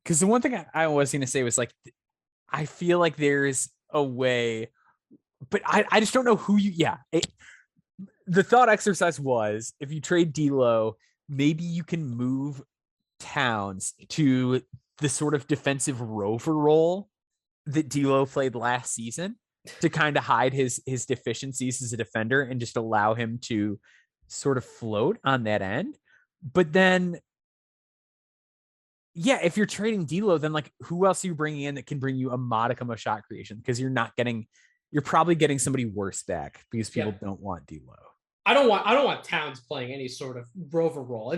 S2: Because the one thing I was going to say was like, I feel like there's a way, but I just don't know who the thought exercise was, if you trade D'Lo, maybe you can move Towns to the sort of defensive rover role that D'Lo played last season to kind of hide his deficiencies as a defender and just allow him to sort of float on that end. But then, if you're trading D'Lo, then like who else are you bringing in that can bring you a modicum of shot creation? Because you're probably getting somebody worse back because people don't want D'Lo.
S1: I don't want Towns playing any sort of rover role.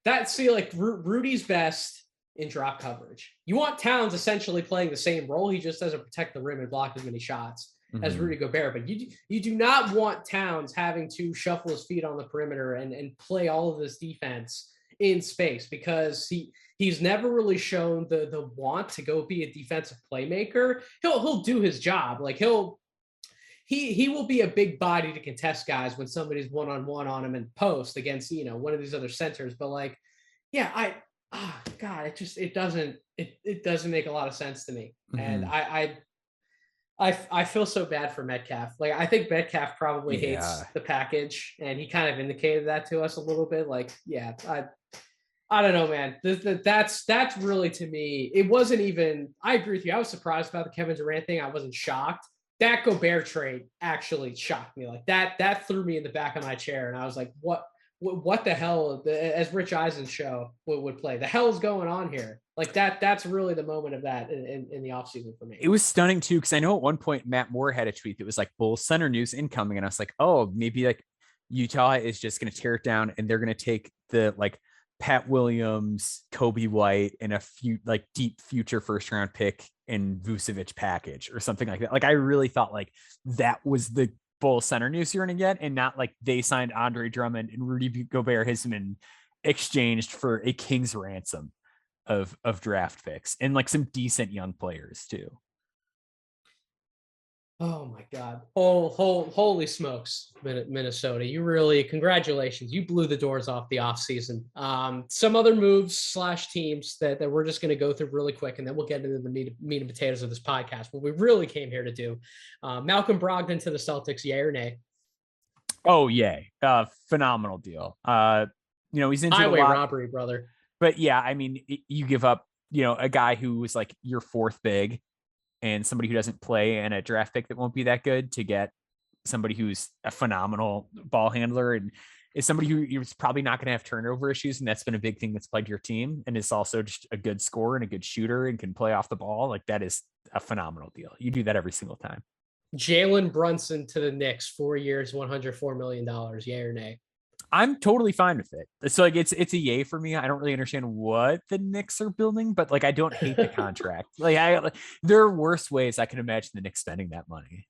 S1: Like Rudy's best in drop coverage. You want Towns essentially playing the same role. He just doesn't protect the rim and block as many shots as Rudy Gobert. But you do not want Towns having to shuffle his feet on the perimeter and play all of this defense in space, because he's never really shown the want to go be a defensive playmaker. He'll do his job. Like he will be a big body to contest guys when somebody's one-on-one on him in post against, one of these other centers. But like, oh God, it doesn't make a lot of sense to me. And
S2: Mhm.
S1: I feel so bad for Metcalf. Like, I think Metcalf probably
S2: Yeah.
S1: hates the package, and he kind of indicated that to us a little bit. Like, yeah, I don't know, man. That's really, to me. It wasn't even. I agree with you. I was surprised about the Kevin Durant thing. I wasn't shocked. That Gobert trade actually shocked me. Like, that threw me in the back of my chair, and I was like, what the hell? As Rich Eisen's show would play, the hell is going on here? Like, that's really the moment of that in the offseason for me.
S2: It was stunning too, because I know at one point Matt Moore had a tweet that was like Bulls center news incoming, and I was like, oh, maybe like Utah is just going to tear it down and they're going to take the like Pat Williams, Kobe White, and a few like deep future first round pick and Vucevic package or something like that. Like I really thought like that was the Bulls center news you're going to get, and not like they signed Andre Drummond and Rudy Gobert has been exchanged for a king's ransom of draft picks and like some decent young players too.
S1: Oh my God. Holy smokes, Minnesota. You really, congratulations. You blew the doors off the offseason. Some other moves slash teams that we're just going to go through really quick, and then we'll get into the meat and potatoes of this podcast. What we really came here to do. Malcolm Brogdon to the Celtics, yay or nay?
S2: Oh, yay. Phenomenal deal. He's injured
S1: Highway
S2: a lot,
S1: robbery, brother.
S2: but yeah, I mean, you give up, a guy who was like your fourth big and somebody who doesn't play and a draft pick that won't be that good to get somebody who's a phenomenal ball handler and is somebody who is probably not going to have turnover issues. And that's been a big thing that's plagued your team. And is also just a good scorer and a good shooter and can play off the ball. Like that is a phenomenal deal. You do that every single time.
S1: Jalen Brunson to the Knicks, 4 years, $104 million, yay or nay?
S2: I'm totally fine with it. So like it's a yay for me. I don't really understand what the Knicks are building, but like I don't hate the contract. There are worse ways I can imagine the Knicks spending that money.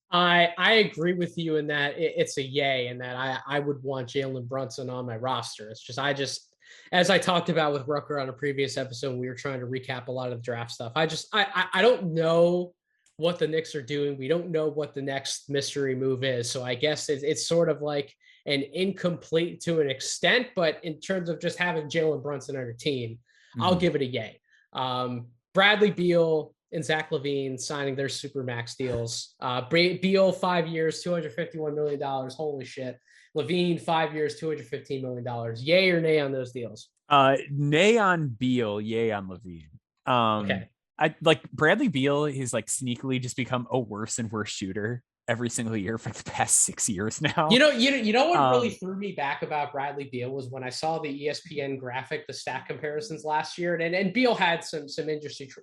S1: I agree with you in that it's a yay, and that I would want Jalen Brunson on my roster. It's just as I talked about with Rucker on a previous episode, we were trying to recap a lot of the draft stuff. I don't know what the Knicks are doing. We don't know what the next mystery move is. So I guess it's sort of like an incomplete to an extent, but in terms of just having Jalen Brunson on your team, I'll give it a yay. Bradley Beal and Zach LaVine signing their super max deals. Beal 5 years, $251 million. Holy shit. LaVine 5 years, $215 million. Yay or nay on those deals?
S2: Nay on Beal, yay on LaVine.
S1: Okay.
S2: I like Bradley Beal has like sneakily just become a worse and worse shooter every single year for the past 6 years now.
S1: You know what really threw me back about Bradley Beal was when I saw the ESPN graphic, the stat comparisons last year, and Beal had some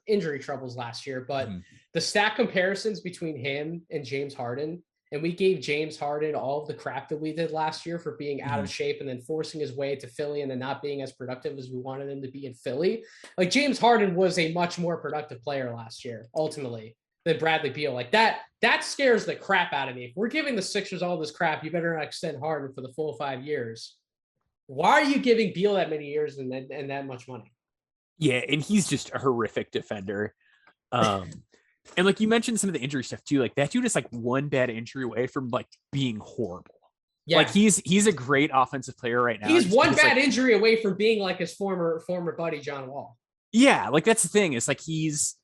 S1: injury troubles last year, but the stat comparisons between him and James Harden, and we gave James Harden all of the crap that we did last year for being out of shape and then forcing his way to Philly and then not being as productive as we wanted him to be in Philly. Like, James Harden was a much more productive player last year, ultimately, than Bradley Beal. Like that scares the crap out of me. If we're giving the Sixers all this crap, you better not extend Harden for the full 5 years. Why are you giving Beal that many years and that much money?
S2: Yeah, and he's just a horrific defender. And like you mentioned some of the injury stuff too. Like that dude is like one bad injury away from like being horrible. Yeah. Like he's a great offensive player right now.
S1: He's one bad injury away from being like his former buddy John Wall.
S2: Yeah, like that's the thing. It's like he's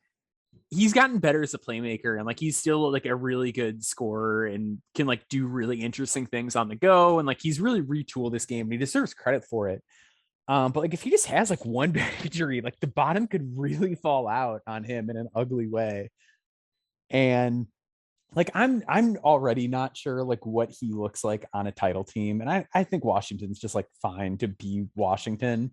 S2: gotten better as a playmaker, and like he's still like a really good scorer and can like do really interesting things on the go, and like he's really retooled this game and he deserves credit for it. But like if he just has like one bad injury, like the bottom could really fall out on him in an ugly way. And like I'm already not sure like what he looks like on a title team, and I think Washington's just like fine to be Washington.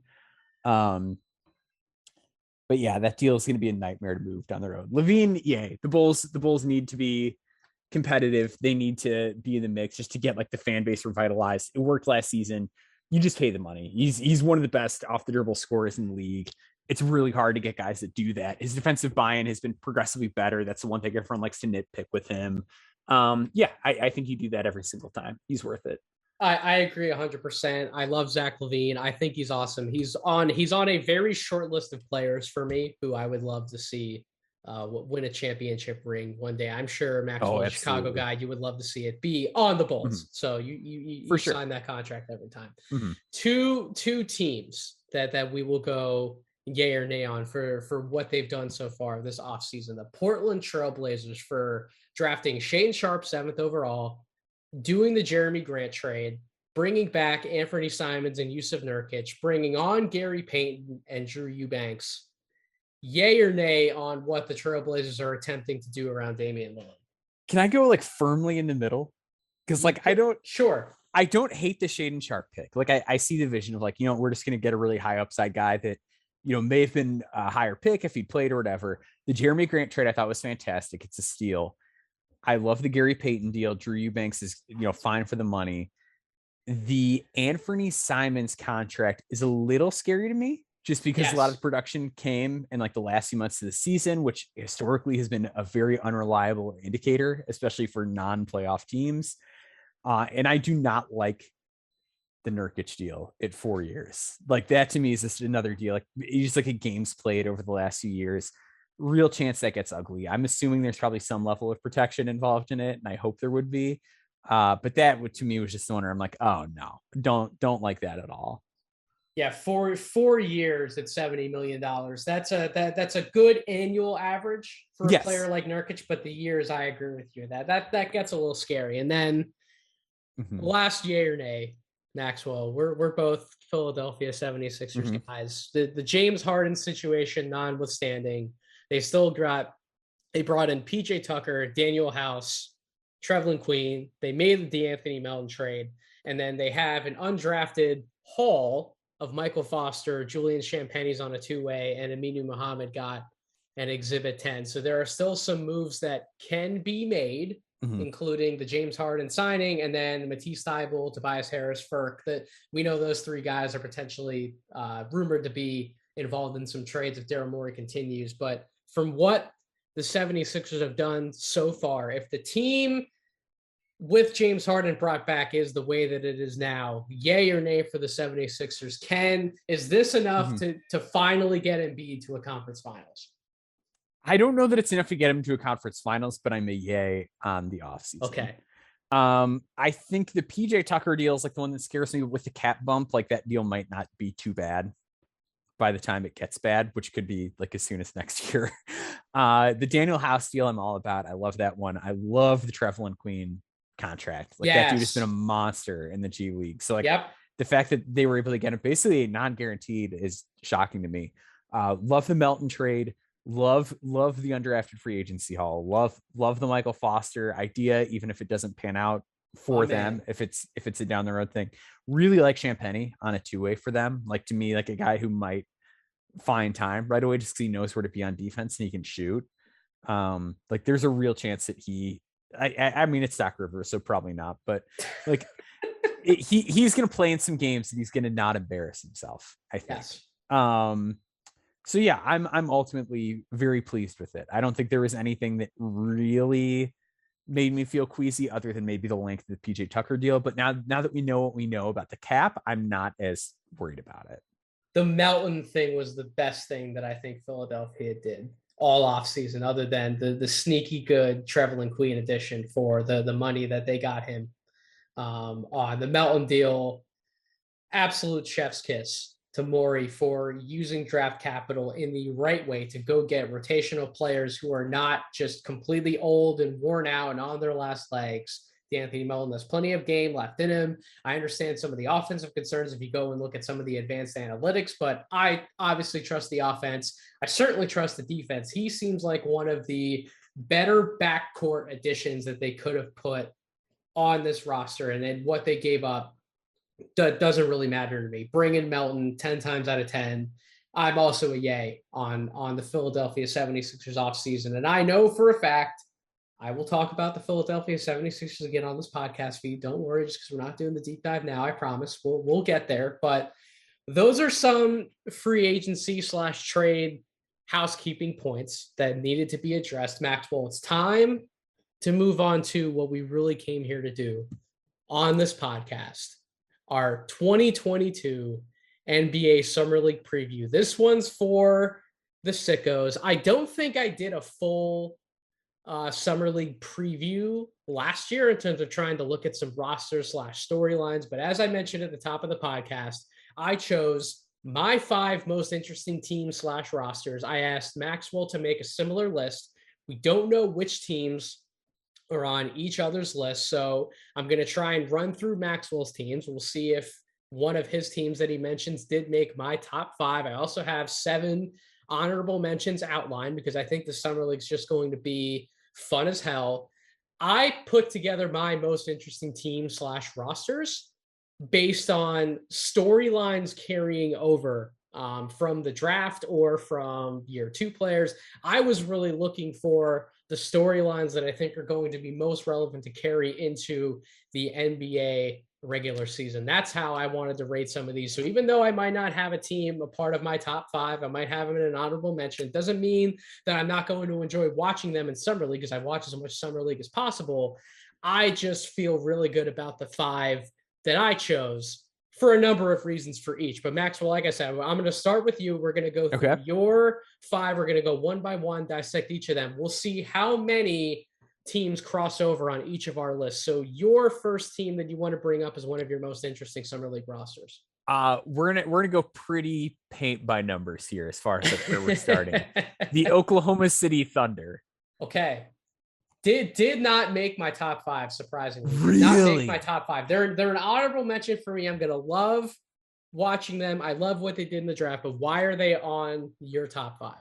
S2: But yeah, that deal is going to be a nightmare to move down the road. LaVine, yay. The Bulls need to be competitive. They need to be in the mix just to get like the fan base revitalized. It worked last season. You just pay the money. He's one of the best off the dribble scorers in the league. It's really hard to get guys that do that. His defensive buy-in has been progressively better. That's the one thing everyone likes to nitpick with him. I think you do that every single time. He's worth it.
S1: I agree 100%. I love Zach LaVine. I think he's awesome. He's on a very short list of players for me who I would love to see win a championship ring one day. I'm sure Maxwell, a Chicago guy, you would love to see it be on the Bulls. So you sign that contract every time. Two teams that we will go yay or nay on for what they've done so far this offseason. The Portland Trailblazers for drafting Shane Sharp 7th overall, doing the Jeremy Grant trade, bringing back Anthony Simons and Yusuf Nurkic, bringing on Gary Payton and Drew Eubanks. Yay or nay on what the Trailblazers are attempting to do around Damian Lillard?
S2: Can I go like firmly in the middle? Because like I don't hate the Shaden Sharp pick. Like I see the vision of like, we're just going to get a really high upside guy that, may have been a higher pick if he played or whatever. The Jeremy Grant trade I thought was fantastic. It's a steal. I love the Gary Payton deal. Drew Eubanks is, fine for the money. The Anthony Simons contract is a little scary to me just because a lot of production came in like the last few months of the season, which historically has been a very unreliable indicator, especially for non-playoff teams. And I do not like the Nurkic deal at 4 years. Like that to me is just another deal. Like you just look at games played over the last few years, real chance that gets ugly. I'm assuming there's probably some level of protection involved in it, and I hope there would be. But that would, to me, was just the one where I'm like, oh no, don't like that at all.
S1: Yeah, for 4 years at $70 million. That's a good annual average for a player like Nurkic, but the years, I agree with you. That gets a little scary. And then last year or nay, Maxwell, we're both Philadelphia 76ers guys. The James Harden situation notwithstanding, they brought in PJ Tucker, Daniel House, Trevlin Queen. They made the Anthony Melton trade, and then they have an undrafted haul of Michael Foster, Julian Champagne's on a 2-way, and Aminu Mohammed got an Exhibit 10. So there are still some moves that can be made, including the James Harden signing, and then Matisse Thybulle, Tobias Harris, Ferk. That we know those three guys are potentially rumored to be involved in some trades if Daryl Morey continues. But from what the 76ers have done so far, if the team with James Harden brought back is the way that it is now, yay or nay for the 76ers? Is this enough to finally get Embiid to a conference finals?
S2: I don't know that it's enough to get him to a conference finals, but I'm a yay on the offseason.
S1: Okay.
S2: I think the PJ Tucker deal is like the one that scares me with the cap bump. Like that deal might not be too bad by the time it gets bad, which could be like as soon as next year. The Daniel House deal I'm all about. I love that one. I love the Trevlin Queen contract. Like that dude has been a monster in the G League. So like the fact that they were able to get him basically non-guaranteed is shocking to me. Love the Melton trade. Love the undrafted free agency haul. Love the Michael Foster idea, even if it doesn't pan out for them, if it's a down the road thing. Really like Champagnie on a 2-way for them. Like to me, like a guy who might find time right away just because he knows where to be on defense and he can shoot. Like there's a real chance that I mean it's Doc Rivers, so probably not, but like he's gonna play in some games and he's gonna not embarrass himself, I think. So yeah, I'm ultimately very pleased with it. I don't think there was anything that really made me feel queasy other than maybe the length of the PJ Tucker deal. But now that we know what we know about the cap, I'm not as worried about it.
S1: The Melton thing was the best thing that I think Philadelphia did all offseason, other than the sneaky good Trevlin Queen edition for the money that they got him on the Melton deal. Absolute chef's kiss to Morey for using draft capital in the right way to go get rotational players who are not just completely old and worn out and on their last legs. Anthony Melton has plenty of game left in him. I understand some of the offensive concerns if you go and look at some of the advanced analytics, but I obviously trust the offense. I certainly trust the defense. He seems like one of the better backcourt additions that they could have put on this roster. And then what they gave up doesn't really matter to me. Bring in Melton 10 times out of 10. I'm also a yay on the Philadelphia 76ers offseason. And I know for a fact I will talk about the Philadelphia 76ers again on this podcast feed. Don't worry, just because we're not doing the deep dive now. I promise we'll get there. But those are some free agency / trade housekeeping points that needed to be addressed. Maxwell, it's time to move on to what we really came here to do on this podcast, our 2022 NBA Summer League preview. This one's for the sickos. I don't think I did a full Summer League preview last year in terms of trying to look at some rosters / storylines. But as I mentioned at the top of the podcast, I chose My 5 most interesting teams / rosters. I asked Maxwell to make a similar list. We don't know which teams are on each other's list. So I'm going to try and run through Maxwell's teams. We'll see if one of his teams that he mentions did make my top 5. I also have 7 honorable mentions outlined because I think the Summer League's just going to be fun as hell. I put together my most interesting team / rosters based on storylines carrying over from the draft or from year 2 players. I was really looking for the storylines that I think are going to be most relevant to carry into the NBA regular season. That's how I wanted to rate some of these. So even though I might not have a team a part of my top 5, I might have them in an honorable mention. It doesn't mean that I'm not going to enjoy watching them in Summer League because I watch as much Summer League as possible. I just feel really good about the 5 that I chose for a number of reasons for each. But Maxwell, like I said, I'm going to start with you. We're going to go through your 5. We're going to go one by one, dissect each of them. We'll see how many teams cross over on each of our lists. So your first team that you want to bring up is one of your most interesting Summer League rosters.
S2: We're gonna go pretty paint by numbers here as far as like where we're starting. The Oklahoma City Thunder.
S1: Okay. Did not make my top 5, surprisingly.
S2: Really?
S1: Did not make my top 5. They're an honorable mention for me. I'm gonna love watching them. I love what they did in the draft, but why are they on your top 5?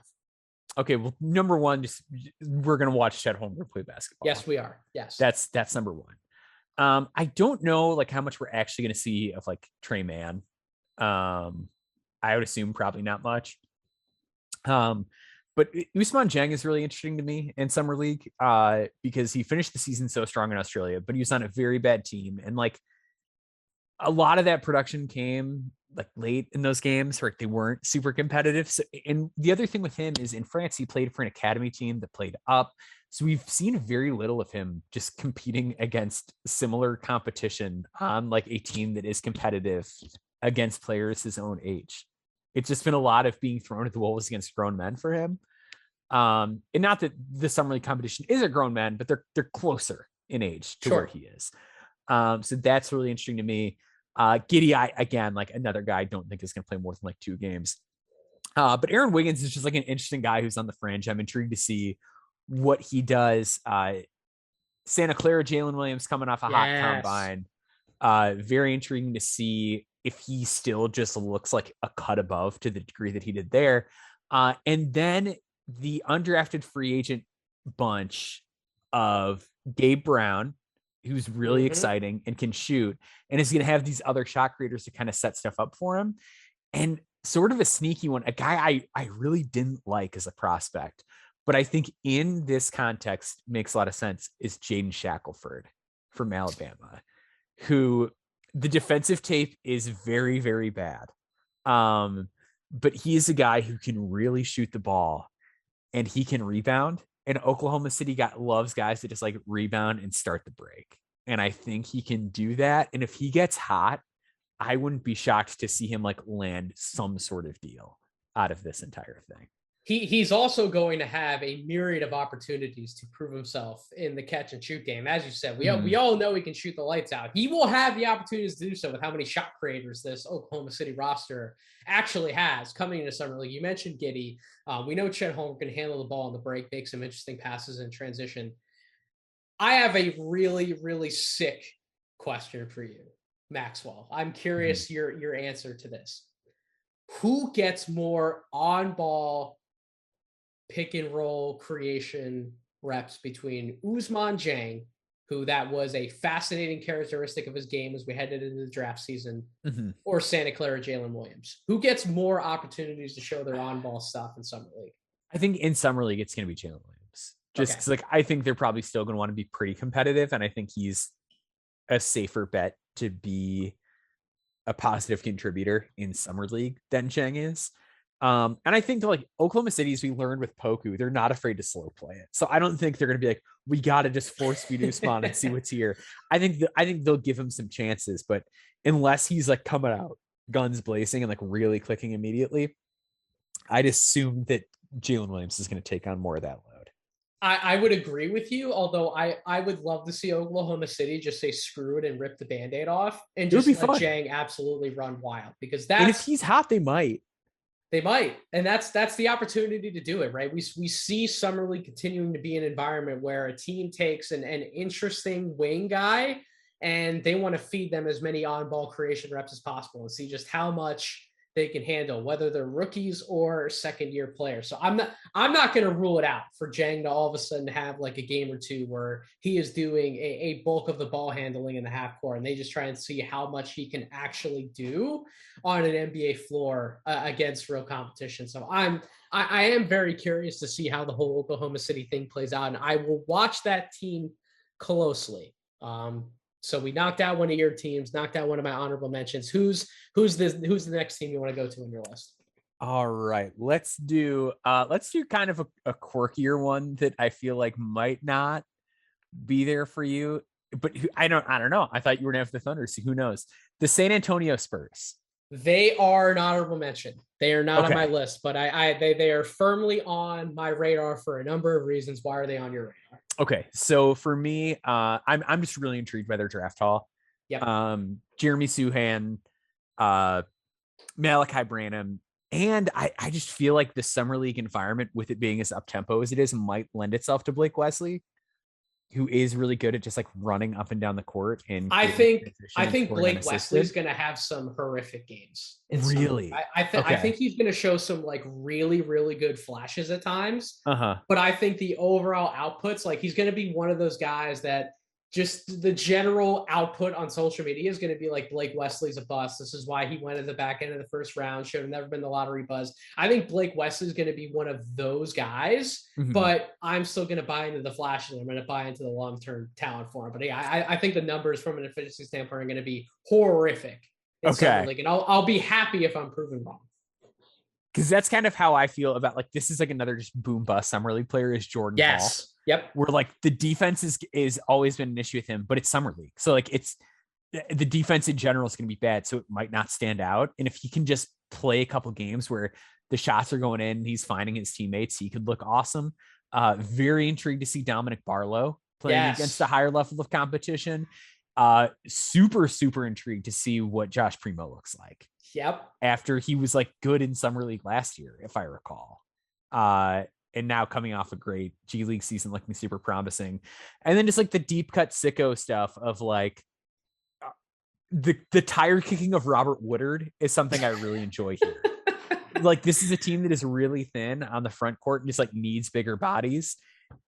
S2: Okay, well, number one, just we're gonna watch Chet Holmgren play basketball.
S1: Yes, we are. Yes,
S2: that's number one. I don't know like how much we're actually gonna see of like Trey Mann. I would assume probably not much. But Ousmane Dieng is really interesting to me in Summer League because he finished the season so strong in Australia, but he was on a very bad team. And like a lot of that production came like late in those games where they weren't super competitive. So, and the other thing with him is in France, he played for an academy team that played up. So we've seen very little of him just competing against similar competition on like a team that is competitive against players his own age. It's just been a lot of being thrown at the wolves against grown men for him. And not that the Summer League competition is a grown man, but they're closer in age to where he is. So that's really interesting to me. Giddy, again, like another guy I don't think is going to play more than like 2 games. But Aaron Wiggins is just like an interesting guy who's on the fringe. I'm intrigued to see what he does. Santa Clara, Jalen Williams coming off a hot combine. Very intriguing to see if he still just looks like a cut above to the degree that he did there. And then the undrafted free agent bunch of Gabe Brown, who's really exciting and can shoot, and is going to have these other shot creators to kind of set stuff up for him. And sort of a sneaky one, a guy I really didn't like as a prospect, but I think in this context makes a lot of sense, is Jaden Shackelford from Alabama, who the defensive tape is very, very bad. But he is a guy who can really shoot the ball and he can rebound. And Oklahoma City loves guys that just like rebound and start the break. And I think he can do that. And if he gets hot, I wouldn't be shocked to see him like land some sort of deal out of this entire thing.
S1: He's also going to have a myriad of opportunities to prove himself in the catch and shoot game. As you said, we all know he can shoot the lights out. He will have the opportunities to do so with how many shot creators this Oklahoma City roster actually has coming into Summer League. You mentioned Giddy. We know Chet Holmgren can handle the ball on the break, make some interesting passes in transition. I have a really, really sick question for you, Maxwell. I'm curious your answer to this. Who gets more on-ball pick and roll creation reps between Ousmane Dieng, who that was a fascinating characteristic of his game as we headed into the draft season, or Santa Clara Jalen Williams? Who gets more opportunities to show their on-ball stuff in Summer League?
S2: I think in Summer League, it's going to be Jalen Williams. Just because like, I think they're probably still going to want to be pretty competitive. And I think he's a safer bet to be a positive contributor in Summer League than Dieng is. And I think like Oklahoma City, as we learned with Poku, they're not afraid to slow play it. So I don't think they're going to be like, we got to just force feed Ousmane and see what's here. I think they'll give him some chances, but unless he's like coming out guns blazing and like really clicking immediately, I'd assume that Jalen Williams is going to take on more of that load.
S1: I would agree with you, although I would love to see Oklahoma City just say screw it and rip the Band-Aid off and
S2: It would
S1: just
S2: be
S1: let
S2: fun.
S1: Jang absolutely run wild, because
S2: And if he's hot, they might.
S1: they might. And that's the opportunity to do it, right? We see Summer League continuing to be an environment where a team takes an interesting wing guy and they want to feed them as many on-ball creation reps as possible and see just how much they can handle, whether they're rookies or second-year players. So I'm not going to rule it out for Jang to all of a sudden have like a game or two where he is doing a bulk of the ball handling in the half court, and they just try and see how much he can actually do on an NBA floor against real competition. So I am very curious to see how the whole Oklahoma City thing plays out, and I will watch that team closely. So we knocked out one of your teams, knocked out one of my honorable mentions. Who's the next team you want to go to in your list?
S2: All right, let's do kind of a quirkier one that I feel like might not be there for you, but I don't know. I thought you were gonna have the Thunder, so who knows? The San Antonio Spurs.
S1: They are an honorable mention. They are not
S2: Okay.
S1: on my list, but they are firmly on my radar for a number of reasons. Why are they on your radar?
S2: Okay, so for me, I'm just really intrigued by their draft haul.
S1: Yep.
S2: Jeremy Suhan, Malachi Branham, and I just feel like the summer league environment, with it being as up tempo as it is, might lend itself to Blake Wesley, who is really good at just like running up and down the court. And
S1: I think Blake Wesley is going to have some horrific games.
S2: Really?
S1: I think he's going to show some like really, really good flashes at times.
S2: Uh-huh.
S1: But I think the overall outputs, like he's going to be one of those guys that just the general output on social media is going to be like Blake Wesley's a bust. This is why he went at the back end of the first round. Should have never been the lottery buzz. I think Blake Wesley is going to be one of those guys, but I'm still going to buy into the flashes. I'm going to buy into the long-term talent for him. But yeah, I think the numbers from an efficiency standpoint are going to be horrific.
S2: Okay.
S1: And I'll be happy if I'm proven wrong.
S2: Because that's kind of how I feel about like this is like another just boom bust summer league player is Jordan Hall.
S1: Yep.
S2: Where like the defense is always been an issue with him, but it's summer league. So like it's the defense in general is going to be bad. So it might not stand out. And if he can just play a couple games where the shots are going in and he's finding his teammates, he could look awesome. Very intrigued to see Dominic Barlow playing against a higher level of competition. Super, super intrigued to see what Josh Primo looks like.
S1: Yep.
S2: After he was like good in summer league last year, if I recall. And now coming off a great G League season, looking super promising. And then just like the deep cut sicko stuff of like the tire kicking of Robert Woodard is something I really enjoy here. Like this is a team that is really thin on the front court and just like needs bigger bodies.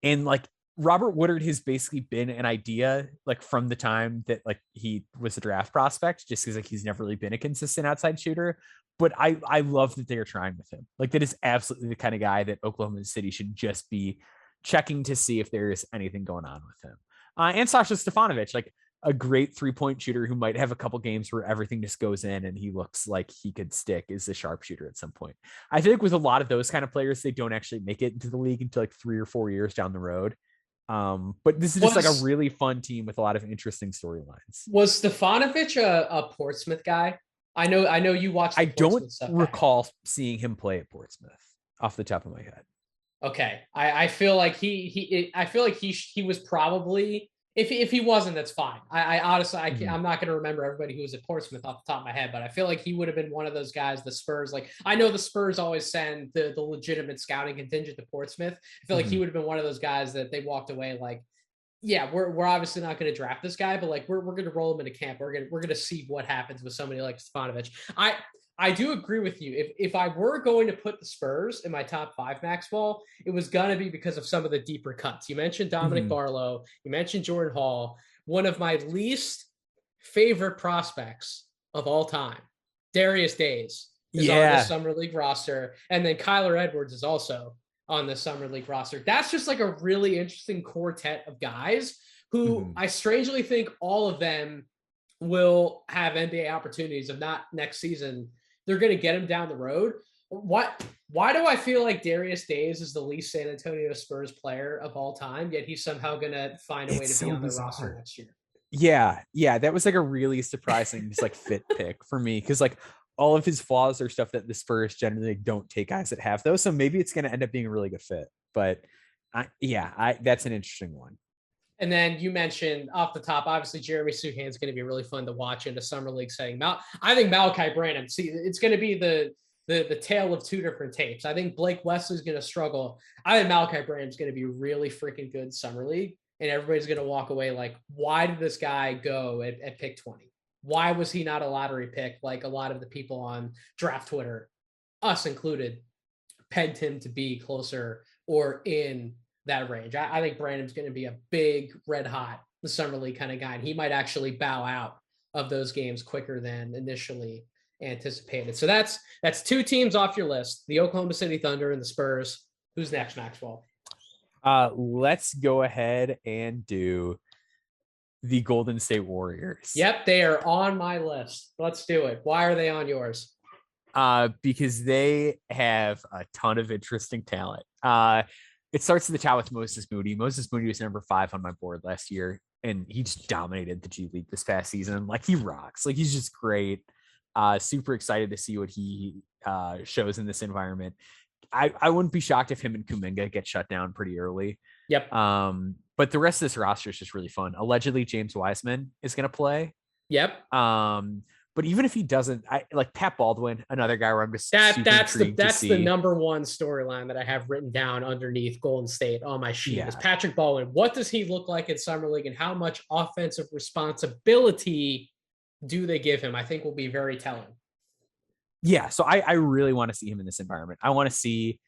S2: And like Robert Woodard has basically been an idea like from the time that like he was a draft prospect, just because like he's never really been a consistent outside shooter. But I love that they are trying with him. Like that is absolutely the kind of guy that Oklahoma City should just be checking to see if there is anything going on with him. And Sasha Stefanovic, like a great 3-point shooter who might have a couple games where everything just goes in and he looks like he could stick as a sharpshooter at some point. I feel like with a lot of those kind of players, they don't actually make it into the league until like 3 or 4 years down the road. But this is just like a really fun team with a lot of interesting storylines.
S1: Was Stefanovic a Portsmouth guy? I know you watched.
S2: I don't recall seeing him play at Portsmouth off the top of my head.
S1: Okay, I feel like he was probably, if he wasn't, that's fine. I honestly I'm not going to remember everybody who was at Portsmouth off the top of my head, but I feel like he would have been one of those guys. The Spurs, like I know the Spurs always send the legitimate scouting contingent to Portsmouth. I feel like he would have been one of those guys that they walked away like, yeah, we're obviously not going to draft this guy, but like we're going to roll him into camp. We're going to see what happens with somebody like Stefanovic. I do agree with you. If I were going to put the Spurs in my top 5, Maxwell, it was going to be because of some of the deeper cuts. You mentioned Dominic Barlow. You mentioned Jordan Hall. One of my least favorite prospects of all time, Darius Days, is on the Summer League roster. And then Kyler Edwards is also on the Summer League roster. That's just like a really interesting quartet of guys who I strangely think all of them will have NBA opportunities. If not next season, they're going to get him down the road. Why do I feel like Darius Days is the least San Antonio Spurs player of all time, yet he's somehow going to find a way to be on the roster next year?
S2: Yeah. That was like a really surprising just like fit pick for me. Cause like all of his flaws are stuff that the Spurs generally don't take guys that have those. So maybe it's going to end up being a really good fit, but That's an interesting one.
S1: And then you mentioned off the top, obviously Jeremy Sochan is going to be really fun to watch in the summer league setting. I think Malachi Branham. See, it's going to be the tale of two different tapes. I think Blake Wesley's going to struggle. I think Malachi Branham's going to be really freaking good summer league, and everybody's going to walk away like, why did this guy go at pick 20? Why was he not a lottery pick like a lot of the people on draft Twitter, us included, pegged him to be closer or in that range? I think Brandon's going to be a big, red hot, the summer league kind of guy, and he might actually bow out of those games quicker than initially anticipated. So that's two teams off your list: the Oklahoma City Thunder and the Spurs. Who's next, Maxwell?
S2: Let's go ahead and do the Golden State Warriors.
S1: Yep, they are on my list. Let's do it. Why are they on yours?
S2: Because they have a ton of interesting talent. It starts at the top with Moses Moody. Moses Moody was number 5 on my board last year, and he just dominated the G League this past season. Like, he rocks. Like, he's just great. Super excited to see what he shows in this environment. I wouldn't be shocked if him and Kuminga get shut down pretty early.
S1: Yep.
S2: But the rest of this roster is just really fun. Allegedly, James Wiseman is going to play.
S1: Yep.
S2: But even if he doesn't, I like Pat Baldwin, another guy where I'm just
S1: that's the number one storyline that I have written down underneath Golden State on my sheet is Patrick Baldwin. What does he look like in summer league, and how much offensive responsibility do they give him? I think will be very telling.
S2: Yeah, so I really want to see him in this environment. I want to see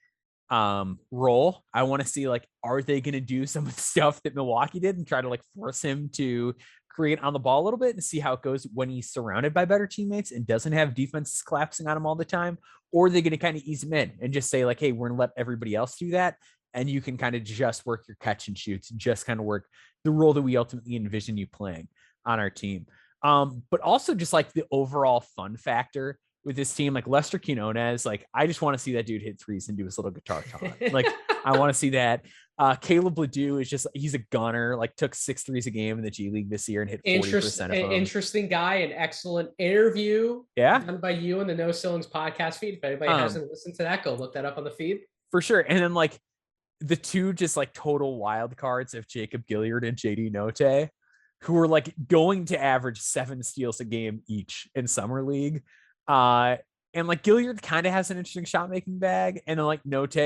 S2: role. I want to see, like, are they going to do some of the stuff that Milwaukee did and try to like force him to create on the ball a little bit and see how it goes when he's surrounded by better teammates and doesn't have defenses collapsing on him all the time? Or are they going to kind of ease him in and just say like, hey, we're going to let everybody else do that, and you can kind of just work your catch and shoots and just kind of work the role that we ultimately envision you playing on our team. But also just like the overall fun factor with this team, like Lester Quinones, like I just want to see that dude hit threes and do his little guitar taunt. Like, I want to see that. Caleb Ledoux is just, he's a gunner, like took 6 threes a game in the G League this year and hit 40% of them.
S1: Interesting guy, an excellent interview done by you in the No Ceilings podcast feed. If anybody hasn't listened to that, go look that up on the feed.
S2: For sure. And then like the two just like total wild cards of Jacob Gilyard and JD Note, who are like going to average 7 steals a game each in summer league. And like Gilyard kind of has an interesting shot making bag, and then like Note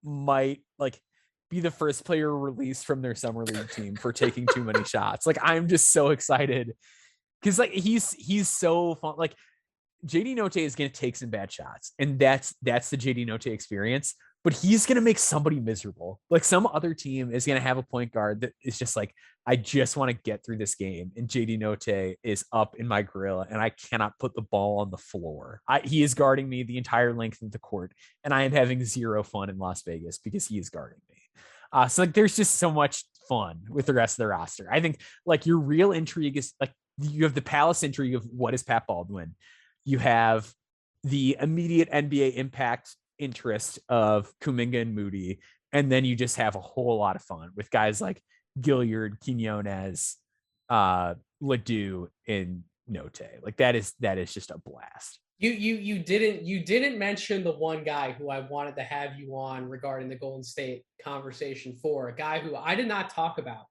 S2: might like be the first player released from their summer league team for taking too many shots. Like, I'm just so excited because like he's so fun. Like, JD Note is going to take some bad shots, and that's the JD Note experience, but he's going to make somebody miserable. Like, some other team is going to have a point guard that is just like, I just want to get through this game, and JD Note is up in my grill and I cannot put the ball on the floor. He is guarding me the entire length of the court, and I am having zero fun in Las Vegas because he is guarding me. So like, there's just so much fun with the rest of the roster. I think like your real intrigue is like, you have the Palace intrigue of what is Pat Baldwin. You have the immediate NBA impact interest of Kuminga and Moody. And then you just have a whole lot of fun with guys like Gilyard, Quinones, Ledoux, and Note. Like, that is just a blast.
S1: You didn't mention the one guy who I wanted to have you on regarding the Golden State conversation for, a guy who I did not talk about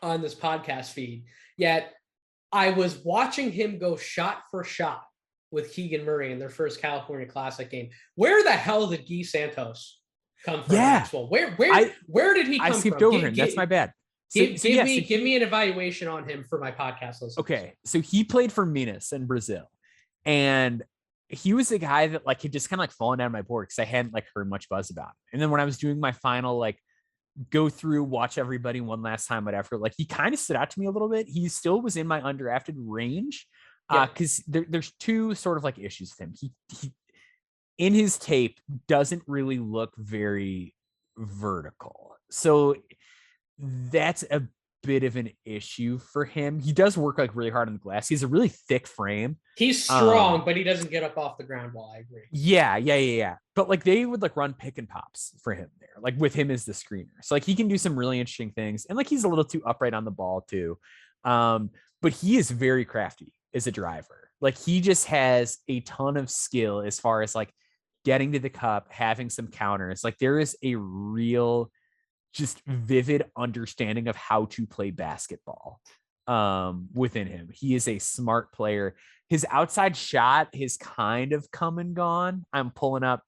S1: on this podcast feed, yet I was watching him go shot for shot with Keegan Murray in their first California Classic game. Where the hell did Guy Santos come from? Maxwell? Where did he come from?
S2: I skipped over him. That's my bad.
S1: Give me an evaluation on him for my podcast listeners.
S2: Okay, so he played for Minas in Brazil, and he was a guy that like had just kind of like fallen down my board because I hadn't like heard much buzz about him. And then when I was doing my final like go through, watch everybody one last time, but after, like, he kind of stood out to me a little bit. He still was in my undrafted range because there's two sort of like issues with him. He in his tape doesn't really look very vertical, so that's a bit of an issue for him. He does work like really hard on the glass. He's a really thick frame.
S1: He's strong, but he doesn't get up off the ground well. I agree.
S2: Yeah. But like they would like run pick and pops for him there, like with him as the screener. So like he can do some really interesting things. And like he's a little too upright on the ball too. But he is very crafty as a driver. Like he just has a ton of skill as far as like getting to the cup, having some counters. Like there is a real just vivid understanding of how to play basketball within him. He is a smart player. His outside shot has kind of come and gone. I'm pulling up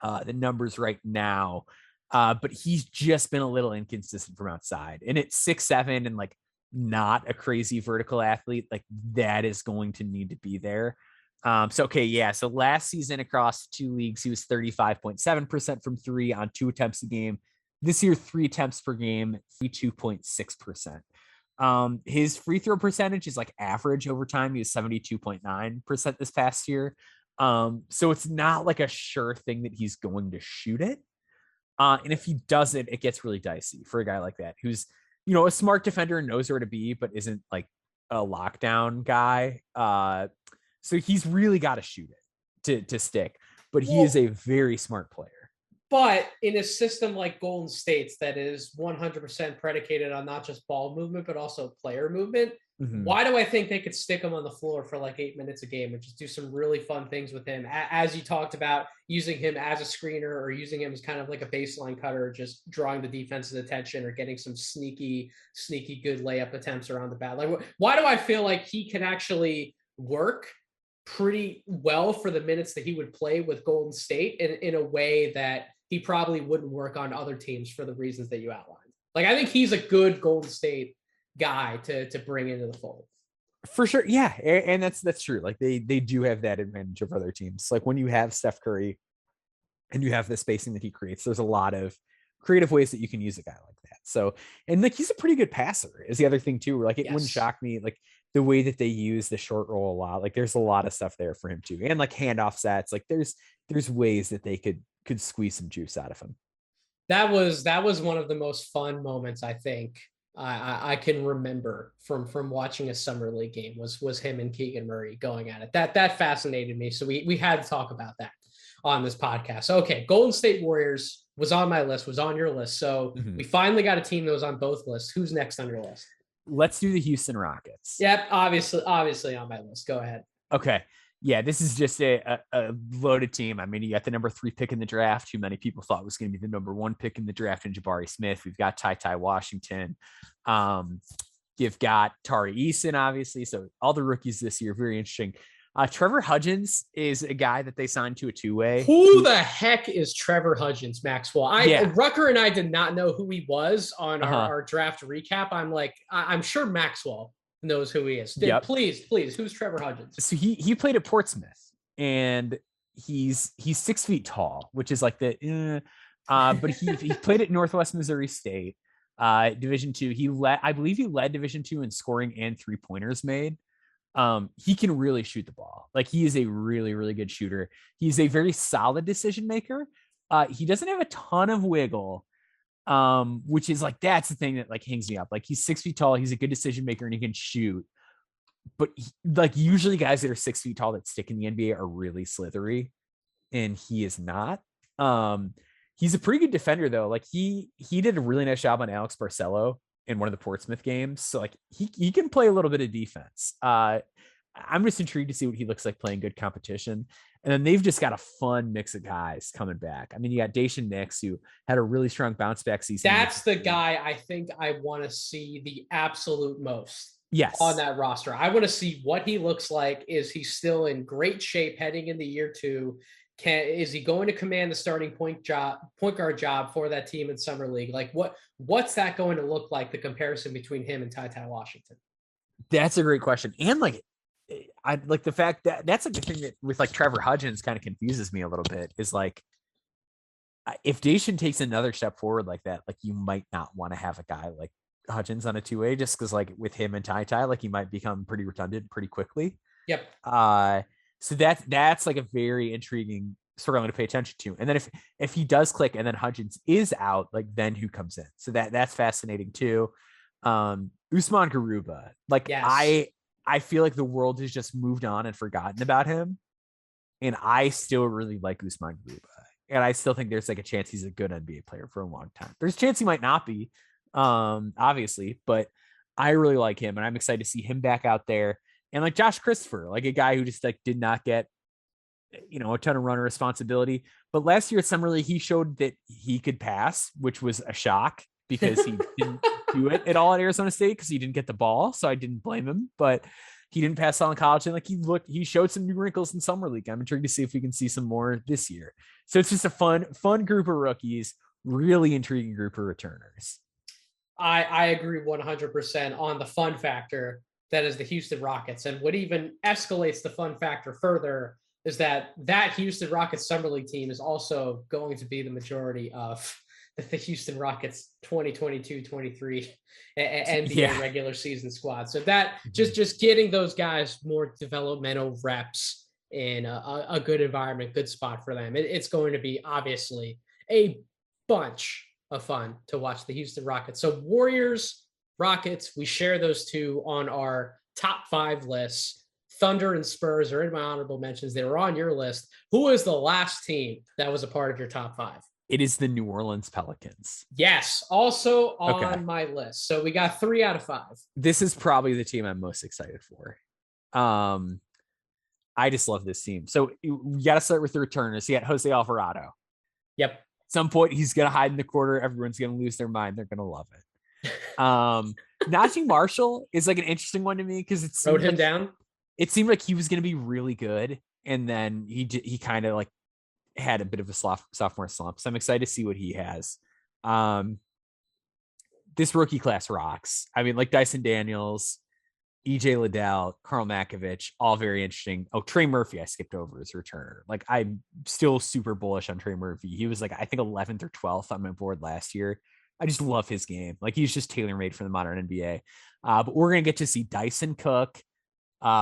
S2: the numbers right now. But he's just been a little inconsistent from outside. And at 6'7" and like not a crazy vertical athlete, like that is going to need to be there. So last season across 2 leagues, he was 35.7% from 3 on 2 attempts a game. This year, 3 attempts per game, 32.6%. His free throw percentage is like average over time. He was 72.9% this past year. So it's not like a sure thing that he's going to shoot it. And if he doesn't, it gets really dicey for a guy like that, who's, a smart defender and knows where to be, but isn't like a lockdown guy. So he's really got to shoot it to stick, but he is a very smart player.
S1: But in a system like Golden State's that is 100% predicated on not just ball movement, but also player movement, why do I think they could stick him on the floor for like 8 minutes a game and just do some really fun things with him? As you talked about, using him as a screener or using him as kind of like a baseline cutter, just drawing the defense's attention or getting some sneaky good layup attempts around the bat. Like, why do I feel like he can actually work pretty well for the minutes that he would play with Golden State in a way that he probably wouldn't work on other teams for the reasons that you outlined? Like, I think he's a good Golden State guy to bring into the fold.
S2: For sure. Yeah. And that's true. Like they do have that advantage of other teams. Like when you have Steph Curry and you have the spacing that he creates, there's a lot of creative ways that you can use a guy like that. So, and like, he's a pretty good passer is the other thing too, where like, it wouldn't shock me, like the way that they use the short roll a lot, like there's a lot of stuff there for him too. And like handoff sets, like there's ways that they could squeeze some juice out of him.
S1: That was one of the most fun moments I think I can remember from watching a summer league game was him and Keegan Murray going at it. That fascinated me. So we had to talk about that on this podcast. Okay, Golden State Warriors was on my list, was on your list. So we finally got a team that was on both lists. Who's next on your list?
S2: Let's do the Houston Rockets.
S1: Yep, obviously on my list. Go ahead.
S2: Okay. Yeah, this is just a loaded team. I mean, you got the number 3 pick in the draft, who many people thought was going to be the number 1 pick in the draft in Jabari Smith. We've got Ty Washington. You've got Tari Eason, obviously. So all the rookies this year, very interesting. Trevor Hudgens is a guy that they signed to a 2-way.
S1: Who the heck is Trevor Hudgens, Maxwell? Rucker and I did not know who he was on our draft recap. I'm like, I'm sure Maxwell knows who he is. Please, who's Trevor Hudgens?
S2: So he played at Portsmouth, and he's 6 feet tall, which is like but he played at Northwest Missouri State, Division II. I believe he led Division II in scoring and 3-pointers made. He can really shoot the ball. Like he is a really, really good shooter. He's a very solid decision maker. He doesn't have a ton of wiggle. Which is like, that's the thing that like hangs me up. Like he's 6 feet tall, he's a good decision maker, and he can shoot. But like usually guys that are 6 feet tall that stick in the NBA are really slithery, and he is not. He's a pretty good defender though. Like he did a really nice job on Alex Barcelo in one of the Portsmouth games. So like he can play a little bit of defense. I'm just intrigued to see what he looks like playing good competition. And then they've just got a fun mix of guys coming back. I mean, you got Dacian Nix, who had a really strong bounce back season.
S1: That's the guy I think I want to see the absolute most on that roster. I want to see what he looks like. Is he still in great shape heading into year 2? Is he going to command the starting point guard job for that team in summer league? Like what's that going to look like, the comparison between him and Ty Washington?
S2: That's a great question. And like, I like the fact that that's like the thing that with like Trevor Hudgens kind of confuses me a little bit, is like, if Dacian takes another step forward like that, like you might not want to have a guy like Hudgens on a 2-way, just because like with him and Ty, like he might become pretty redundant pretty quickly.
S1: Yep.
S2: So that's like a very intriguing story I'm going to pay attention to. And then if he does click and then Hudgens is out, like then who comes in? So that's fascinating too. Usman Garuba, like I feel like the world has just moved on and forgotten about him. And I still really like Usman Garuba. And I still think there's like a chance he's a good NBA player for a long time. There's a chance he might not be, obviously, but I really like him, and I'm excited to see him back out there. And like Josh Christopher, like a guy who just like did not get a ton of runner responsibility. But last year at Summer League, he showed that he could pass, which was a shock because he didn't do it at all at Arizona State because he didn't get the ball. So I didn't blame him, but he didn't pass on in college. And like he showed some new wrinkles in Summer League. I'm intrigued to see if we can see some more this year. So it's just a fun group of rookies, really intriguing group of returners.
S1: I agree 100% on the fun factor that is the Houston Rockets. And what even escalates the fun factor further is that Houston Rockets Summer League team is also going to be the majority of the Houston Rockets 2022-23 NBA regular season squad. So that just getting those guys more developmental reps in a good environment, good spot for them. It's going to be obviously a bunch of fun to watch the Houston Rockets. So Warriors, Rockets, we share those two on our top 5 lists. Thunder and Spurs are in my honorable mentions. They were on your list. Who is the last team that was a part of your top 5?
S2: It is the New Orleans Pelicans.
S1: Yes, also on my list. So we got 3 out of 5.
S2: This is probably the team I'm most excited for. I just love this team. So you got to start with the returners. You got Jose Alvarado.
S1: Yep.
S2: At some point, he's going to hide in the corner. Everyone's going to lose their mind. They're going to love it. Najee Marshall is like an interesting one to me because it
S1: wrote him down.
S2: It seemed like he was going to be really good, and then he kind of like had a bit of a sophomore slump. So I'm excited to see what he has. This rookie class rocks. I mean, like Dyson Daniels, EJ Liddell, Carl Makovich, all very interesting. Oh, Trey Murphy, I skipped over his returner. Like, I'm still super bullish on Trey Murphy. He was like, I think 11th or 12th on my board last year. I just love his game. Like, he's just tailor-made for the modern NBA. But we're going to get to see Dyson Cook,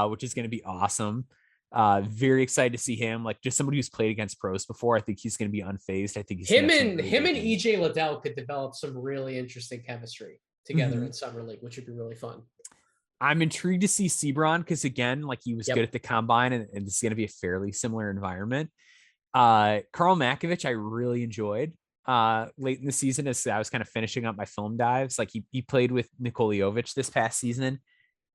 S2: which is going to be awesome. Very excited to see him. Like, just somebody who's played against pros before. I think he's going to be unfazed. I think he's
S1: him and EJ Liddell could develop some really interesting chemistry together in Summer League, which would be really fun.
S2: I'm intrigued to see Sebron because, again, like he was good at the combine, and it's going to be a fairly similar environment. Carl Makovich, I really enjoyed late in the season as I was kind of finishing up my film dives. Like he played with Nikola Jovic this past season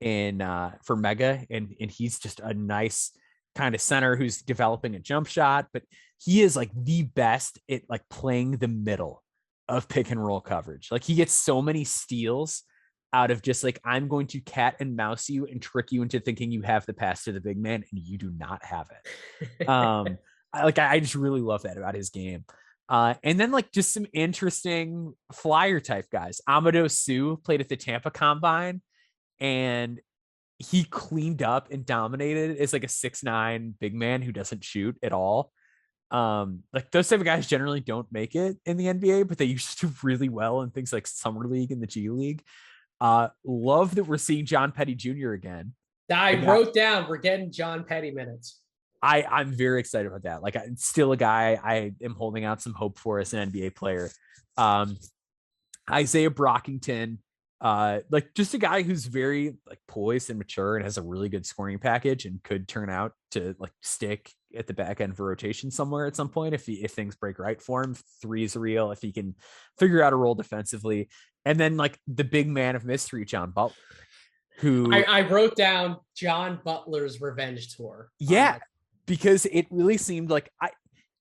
S2: for Mega, and he's just a nice kind of center who's developing a jump shot, but he is like the best at like playing the middle of pick and roll coverage. Like he gets so many steals out of just like, I'm going to cat and mouse you and trick you into thinking you have the pass to the big man, and you do not have it. I just really love that about his game. And then like just some interesting flyer type guys. Amadou Sue played at the Tampa Combine, and he cleaned up and dominated as like a 6'9" big man who doesn't shoot at all. Like those type of guys generally don't make it in the NBA, but they usually do really well in things like Summer League and the G League. Love that we're seeing John Petty Jr. again.
S1: I wrote down we're getting John Petty minutes.
S2: I'm very excited about that. Like, it's still a guy I am holding out some hope for as an NBA player. Isaiah Brockington, like just a guy who's very like poised and mature and has a really good scoring package and could turn out to like stick at the back end of a rotation somewhere at some point if things break right for him. 3 is real if he can figure out a role defensively. And then like the big man of mystery, John Butler, who
S1: I wrote down John Butler's revenge tour.
S2: Yeah, because it really seemed like I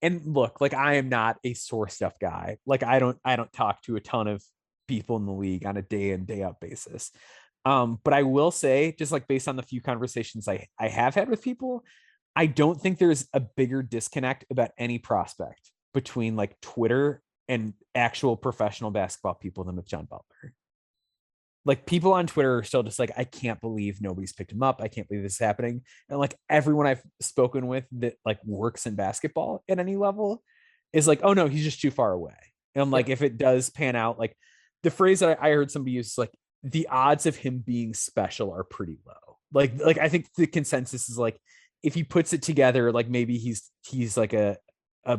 S2: am not a sore stuff guy. Like I don't talk to a ton of people in the league on a day in, day out basis. But I will say, just like based on the few conversations I have had with people, I don't think there's a bigger disconnect about any prospect between like Twitter and actual professional basketball people than with John Butler. Like people on Twitter are still just like, I can't believe nobody's picked him up. I can't believe this is happening. And like everyone I've spoken with that like works in basketball at any level is like, oh no, he's just too far away. And I'm like, if it does pan out, like the phrase that I heard somebody use, like the odds of him being special are pretty low. Like I think the consensus is like, if he puts it together, like maybe he's like a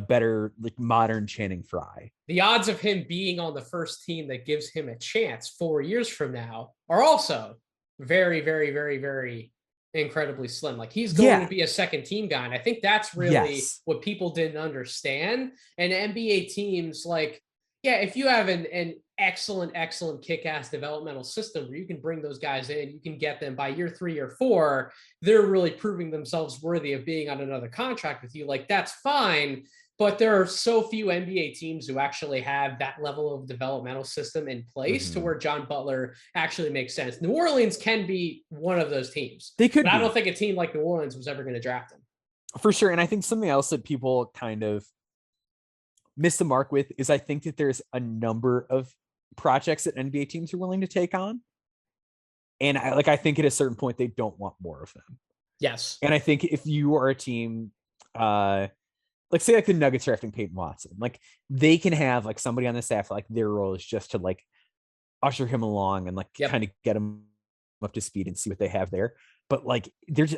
S2: better like modern Channing Frye.
S1: The odds of him being on the first team that gives him a chance 4 years from now are also very, very, very, very incredibly slim. Like he's going to be a second team guy. And I think that's really what people didn't understand. And NBA teams, like, if you have an excellent kick-ass developmental system where you can bring those guys in, you can get them by year 3 or 4, they're really proving themselves worthy of being on another contract with you. Like, that's fine, but there are so few NBA teams who actually have that level of developmental system in place to where John Butler actually makes sense. New Orleans can be one of those teams.
S2: They could,
S1: but I don't think a team like New Orleans was ever going to draft him.
S2: For sure. And I think something else that people kind of miss the mark with is I think that there's a number of projects that NBA teams are willing to take on. And I think at a certain point, they don't want more of them.
S1: Yes.
S2: And I think if you are a team, like say like the Nuggets drafting Peyton Watson, like they can have like somebody on the staff, like their role is just to like usher him along and like kind of get him up to speed and see what they have there. But like there's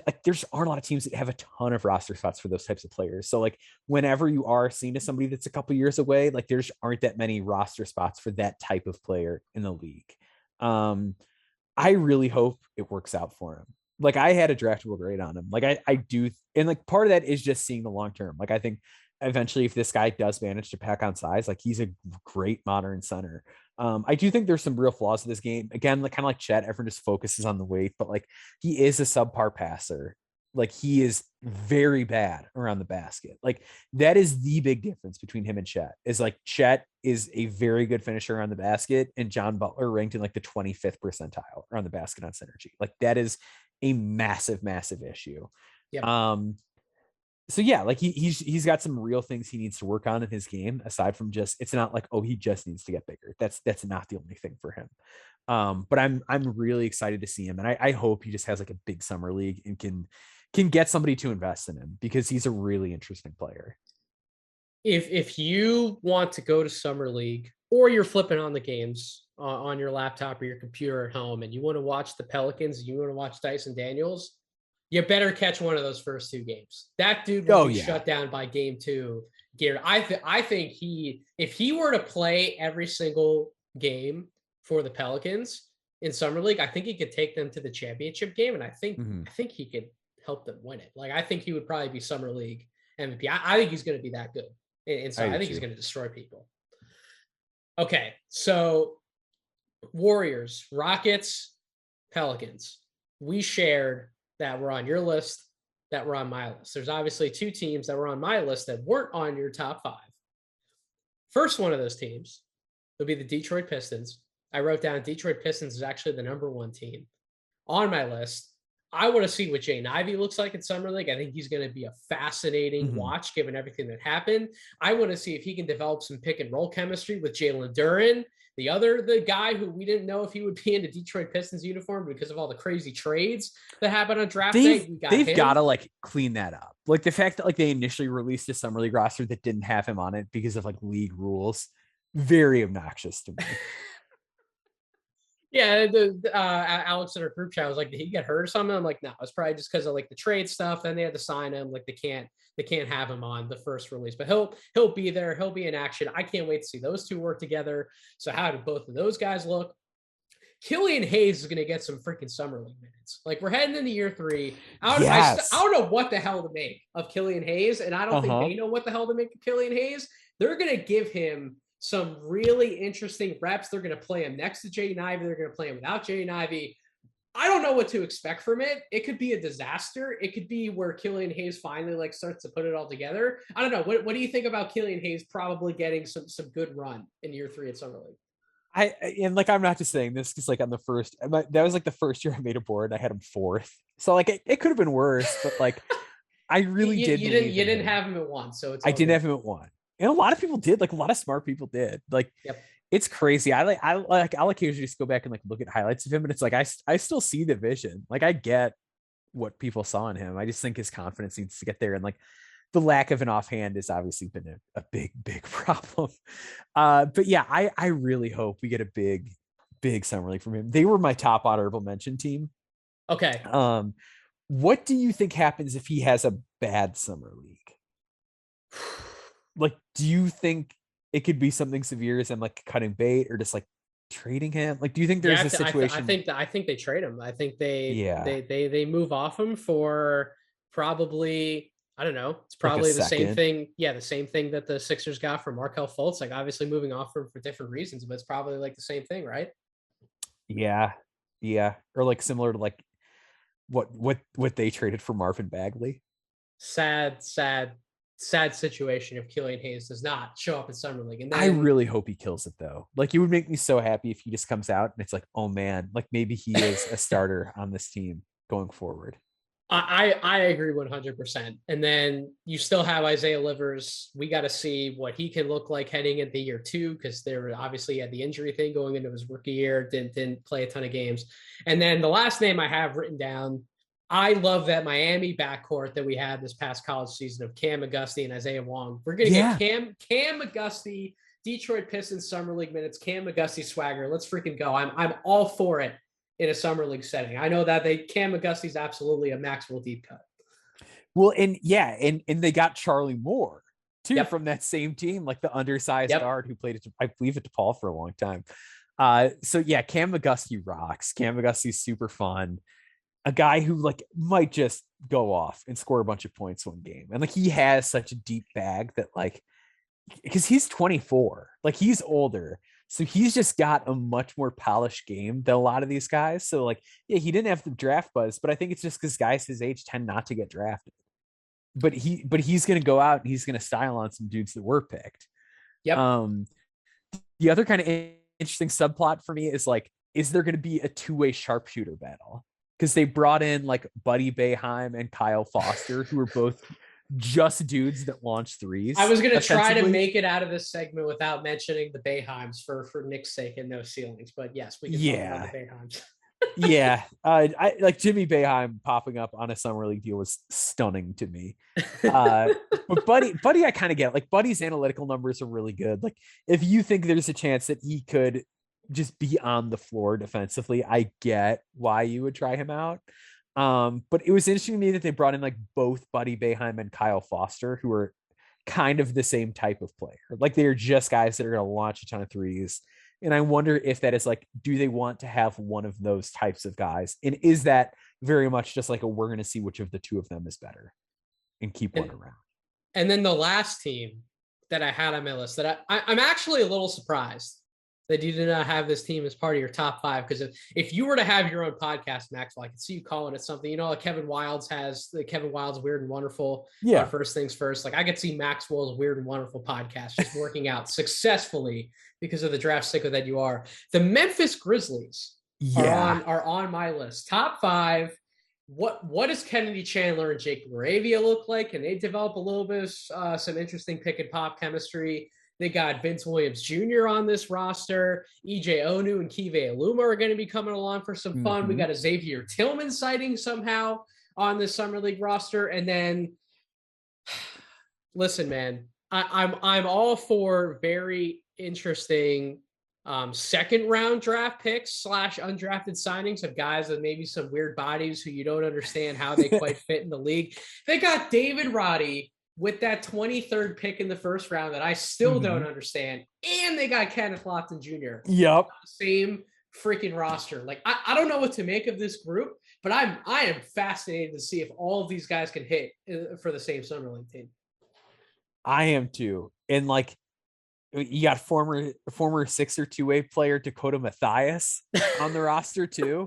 S2: aren't a lot of teams that have a ton of roster spots for those types of players. So like whenever you are seen as somebody that's a couple years away, like there's aren't that many roster spots for that type of player in the league. I really hope it works out for him. Like I had a draftable grade on him. Like I do, and like part of that is just seeing the long term. Like I think eventually if this guy does manage to pack on size, like he's a great modern center. I do think there's some real flaws in this game. Again, like kind of like Chet, everyone just focuses on the weight, but like he is a subpar passer. Like he is very bad around the basket. Like that is the big difference between him and Chet is like Chet is a very good finisher around the basket and John Butler ranked in like the 25th percentile around the basket on synergy. Like that is a massive issue.
S1: Yep.
S2: So yeah, like he's got some real things he needs to work on in his game aside from just, it's not like, oh, he just needs to get bigger. That's not the only thing for him. But I'm really excited to see him. And I hope he just has like a big summer league and can get somebody to invest in him because he's a really interesting player.
S1: If you want to go to summer league or you're flipping on the games on your laptop or your computer at home and you want to watch the Pelicans, you want to watch Dyson Daniels, you better catch one of those first 2 games. That dude will be shut down by game 2. Garrett, I think if he were to play every single game for the Pelicans in summer league, I think he could take them to the championship game, and I think he could help them win it. Like I think he would probably be summer league MVP. I think he's going to be that good, and so I think he's going to destroy people. Okay, so Warriors, Rockets, Pelicans. We shared that were on your list, that were on my list. There's obviously 2 teams that were on my list that weren't on your top 5. First one of those teams would be the Detroit Pistons. I wrote down Detroit Pistons is actually the number 1 team on my list. I want to see what Jaden Ivey looks like in summer league. I think he's going to be a fascinating watch given everything that happened. I want to see if he can develop some pick and roll chemistry with Jalen Duren, the guy who we didn't know if he would be in the Detroit Pistons uniform because of all the crazy trades that happened on draft day.
S2: They've got to like clean that up. Like the fact that like they initially released a summer league roster that didn't have him on it because of like league rules, very obnoxious to me.
S1: Yeah, Alex in our group chat was like, did he get hurt or something? I'm like, no, it's probably just because of like the trade stuff. Then they had to sign him. Like they can't have him on the first release, but he'll be there. He'll be in action. I can't wait to see those 2 work together. So how do both of those guys look? Killian Hayes is going to get some freaking summer league minutes. Like we're heading into year 3. I don't know what the hell to make of Killian Hayes, and I don't think they know what the hell to make of Killian Hayes. They're going to give him some really interesting reps. They're going to play him next to Jaden Ivey. They're going to play him without Jaden Ivey. I don't know what to expect from it. It could be a disaster. It could be where Killian Hayes finally like starts to put it all together. I don't know. What do you think about Killian Hayes probably getting some good run in year 3 at summer league?
S2: And like I'm not just saying this because like on the first, that was like the first year I made a board. I had him 4th, so like it could have been worse. But like I really did.
S1: You didn't have him at 1, so
S2: I didn't have him at 1. And a lot of people did, like a lot of smart people did. Like it's crazy. I'll occasionally just go back and like look at highlights of him, but it's like I still see the vision. Like I get what people saw in him. I just think his confidence needs to get there, and like the lack of an offhand has obviously been a big problem. But yeah, I really hope we get a big summer league from him. They were my top honorable mention team.
S1: Okay.
S2: What do you think happens if he has a bad summer league? Like, do you think it could be something severe as I'm like cutting bait or just like trading him? Like, do you think there's a situation?
S1: I think they trade him. I think they move off him for probably I don't know. It's
S2: Like a
S1: probably the same
S2: second.
S1: thing. Yeah, the same thing that the Sixers got from Markelle Fultz. Like obviously moving off for different reasons, but it's probably like the same thing, right?
S2: Yeah. Yeah. Or like similar to like what they traded for Marvin Bagley.
S1: Sad, sad, sad situation if Killian Hayes does not show up in summer league. And
S2: I
S1: then
S2: really hope he kills it though. Like it would make me so happy if he just comes out and it's like, oh man, like maybe he is a starter on this team going forward.
S1: I agree 100%. And then you still have Isaiah Livers. We got to see what he can look like heading into year two, because there obviously had the injury thing going into his rookie year, didn't play a ton of games. And then the last name I have written down, I love that Miami backcourt that we had this past college season of Cam McGusty and Isaiah Wong. We're gonna get Cam McGusty, Detroit Pistons summer league minutes, Cam McGusty swagger. Let's freaking go. I'm all for it in a summer league setting. I know that Cam McGusty's absolutely a Maxwell deep cut.
S2: Well, and yeah, and they got Charlie Moore too
S1: Yep.
S2: from that same team, like the undersized
S1: Yep.
S2: guard who played it, I believe, at DePaul for a long time. So yeah, Cam McGusty rocks. Cam McGusty's super fun. A guy who like might just go off and score a bunch of points one game. And like he has such a deep bag that like, because he's 24, like he's older. So he's just got a much more polished game than a lot of these guys. So like, yeah, he didn't have the draft buzz, but I think it's just because guys his age tend not to get drafted. But he's gonna go out and he's gonna style on some dudes that were picked.
S1: Yep.
S2: The other kind of interesting subplot for me is like, is there gonna be a two-way sharpshooter battle? Because they brought in like Buddy Boeheim and Kyle Foster, who are both just dudes that launch threes.
S1: I was going to try to make it out of this segment without mentioning the Boeheims for Nick's sake and No Ceilings, but yes, we can talk about the Boeheims.
S2: Yeah, I like Jimmy Boeheim popping up on a summer league deal was stunning to me. But Buddy, I kind of get like Buddy's analytical numbers are really good. Like if you think there's a chance that he could just be on the floor defensively, I get why you would try him out. But it was interesting to me that they brought in like both Buddy Boeheim and Kyle Foster, who are kind of the same type of player. Like they're just guys that are going to launch a ton of threes. And I wonder if that is like, do they want to have one of those types of guys? And is that very much just like we're going to see which of the two of them is better and keep one around?
S1: And then the last team that I had on my list that I'm actually a little surprised that you did not have this team as part of your top five. Because if you were to have your own podcast, Maxwell, I could see you calling it something, like Kevin Wildes has the Kevin Wildes Weird and Wonderful.
S2: Yeah.
S1: First things first. Like I could see Maxwell's Weird and Wonderful podcast just working out successfully because of the draft sticker that you are. The Memphis Grizzlies are on my list. Top five. What does Kennedy Chandler and Jake LaRavia look like? Can they develop a little bit of some interesting pick and pop chemistry? They got Vince Williams Jr. on this roster. EJ Onu and Kive Aluma are going to be coming along for some fun. Mm-hmm. We got a Xavier Tillman sighting somehow on this summer league roster. And then, listen, man, I'm all for very interesting second round draft picks / undrafted signings of guys with maybe some weird bodies who you don't understand how they quite fit in the league. They got David Roddy with that 23rd pick in the first round that I still don't understand. And they got Kenneth Lofton Jr.
S2: Yep.
S1: Same freaking roster. Like, I don't know what to make of this group, but I am fascinated to see if all of these guys can hit for the same summer league team.
S2: I am too. And like, you got former Sixer two-way player Dakota Mathias on the roster too.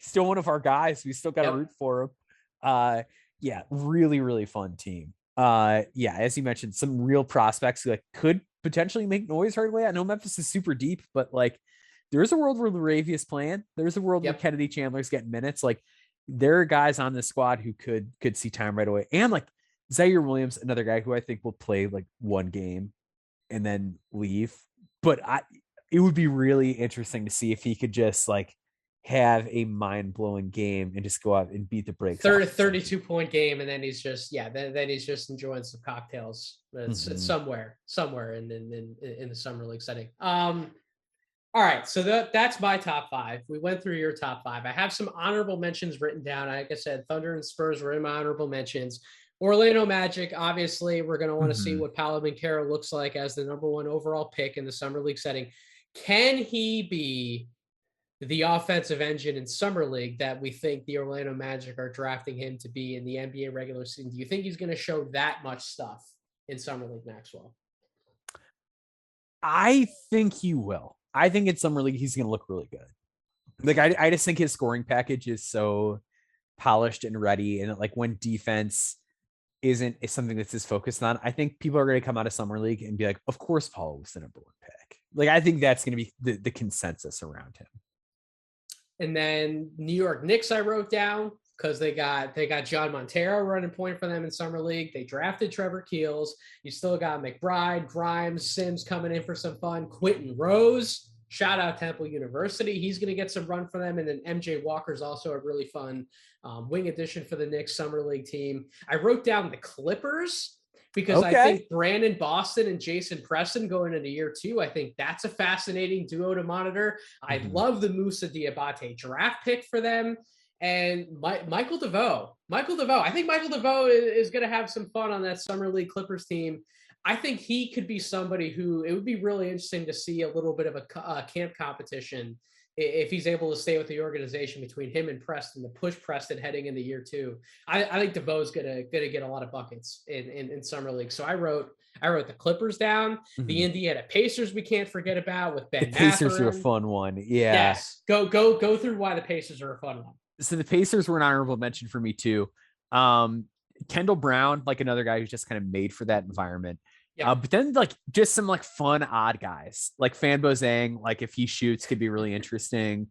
S2: Still one of our guys. We still got to root for him. Yeah, really, really fun team. Yeah, as you mentioned, some real prospects who like could potentially make noise right away. I know Memphis is super deep, but like there is a world where LaRavia's playing. There's a world where Kennedy Chandler's getting minutes. Like there are guys on this squad who could see time right away. And like Zaire Williams, another guy who I think will play like one game and then leave. But it would be really interesting to see if he could just like have a mind-blowing game and just go out and beat the brakes.
S1: 32-point game, and then he's just then he's just enjoying some cocktails somewhere in the summer league setting. All right, so that's my top five. We went through your top five. I have some honorable mentions written down. Like I said, Thunder and Spurs were in my honorable mentions. Orlando Magic, obviously, we're going to want to see what Paolo Banchero looks like as the number one overall pick in the summer league setting. Can he be the offensive engine in summer league that we think the Orlando Magic are drafting him to be in the NBA regular season? Do you think he's going to show that much stuff in summer league, Maxwell?
S2: I think he will. I think in summer league he's going to look really good. Like I just think his scoring package is so polished and ready, and like when defense is something that's his focused on, I think people are going to come out of summer league and be like, of course Paul was the number one pick. Like I think that's going to be the consensus around him.
S1: And then New York Knicks I wrote down because they got John Montero running point for them in summer league. They drafted Trevor Keels. You still got McBride, Grimes, Sims coming in for some fun. Quentin Rose, shout out Temple University. He's going to get some run for them. And then MJ Walker's also a really fun wing addition for the Knicks summer league team. I wrote down the Clippers because I think Brandon Boston and Jason Preston going into year 2, I think that's a fascinating duo to monitor. I love the Moussa Diabate draft pick for them. And Michael DeVoe. I think Michael DeVoe is going to have some fun on that summer league Clippers team. I think he could be somebody who it would be really interesting to see a little bit of a camp competition if he's able to stay with the organization between him and Preston to push Preston heading into year 2. I think DeVoe's gonna get a lot of buckets in summer league. So I wrote the Clippers down. The Indiana Pacers we can't forget about with Ben.
S2: The Pacers are a fun one. Yeah.
S1: Yes. Go through why the Pacers are a fun one.
S2: So the Pacers were an honorable mention for me too. Kendall Brown, like another guy who's just kind of made for that environment. Yeah. But then like just some like fun odd guys like Fan Bozang, like if he shoots could be really interesting.